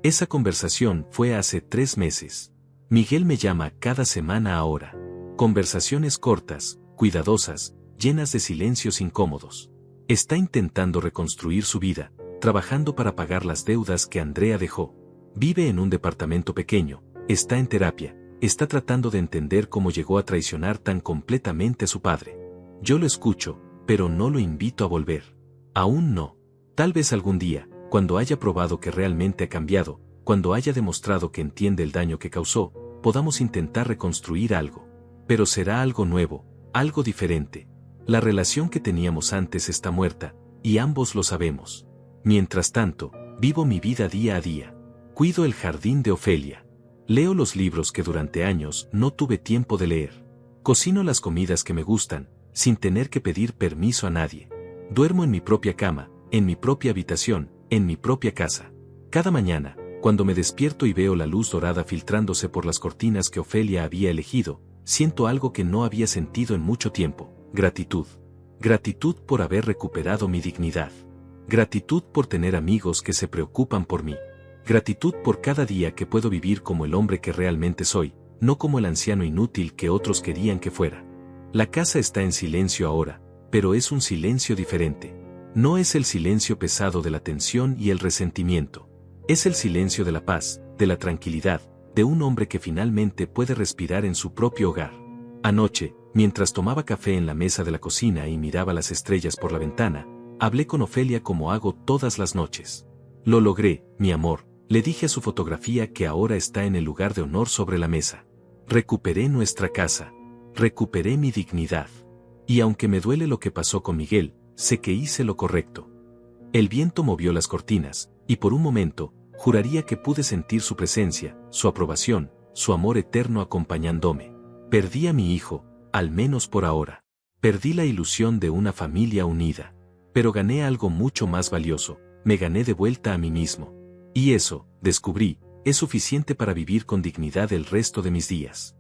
Esa conversación fue hace 3 meses. Miguel me llama cada semana ahora. Conversaciones cortas, cuidadosas, llenas de silencios incómodos. Está intentando reconstruir su vida, trabajando para pagar las deudas que Andrea dejó. Vive en un departamento pequeño, está en terapia, está tratando de entender cómo llegó a traicionar tan completamente a su padre. Yo lo escucho, pero no lo invito a volver. Aún no. Tal vez algún día, cuando haya probado que realmente ha cambiado, cuando haya demostrado que entiende el daño que causó, podamos intentar reconstruir algo. Pero será algo nuevo, algo diferente. La relación que teníamos antes está muerta, y ambos lo sabemos. Mientras tanto, vivo mi vida día a día. Cuido el jardín de Ofelia. Leo los libros que durante años no tuve tiempo de leer. Cocino las comidas que me gustan, sin tener que pedir permiso a nadie. Duermo en mi propia cama, en mi propia habitación, en mi propia casa. Cada mañana, cuando me despierto y veo la luz dorada filtrándose por las cortinas que Ofelia había elegido, siento algo que no había sentido en mucho tiempo: gratitud. Gratitud por haber recuperado mi dignidad. Gratitud por tener amigos que se preocupan por mí. Gratitud por cada día que puedo vivir como el hombre que realmente soy, no como el anciano inútil que otros querían que fuera. La casa está en silencio ahora, pero es un silencio diferente. No es el silencio pesado de la tensión y el resentimiento. Es el silencio de la paz, de la tranquilidad, de un hombre que finalmente puede respirar en su propio hogar. Anoche, mientras tomaba café en la mesa de la cocina y miraba las estrellas por la ventana, hablé con Ofelia como hago todas las noches. Lo logré, mi amor, le dije a su fotografía que ahora está en el lugar de honor sobre la mesa. Recuperé nuestra casa. Recuperé mi dignidad. Y aunque me duele lo que pasó con Miguel, sé que hice lo correcto. El viento movió las cortinas, y por un momento, juraría que pude sentir su presencia, su aprobación, su amor eterno acompañándome. Perdí a mi hijo, al menos por ahora. Perdí la ilusión de una familia unida. Pero gané algo mucho más valioso, me gané de vuelta a mí mismo. Y eso, descubrí, es suficiente para vivir con dignidad el resto de mis días.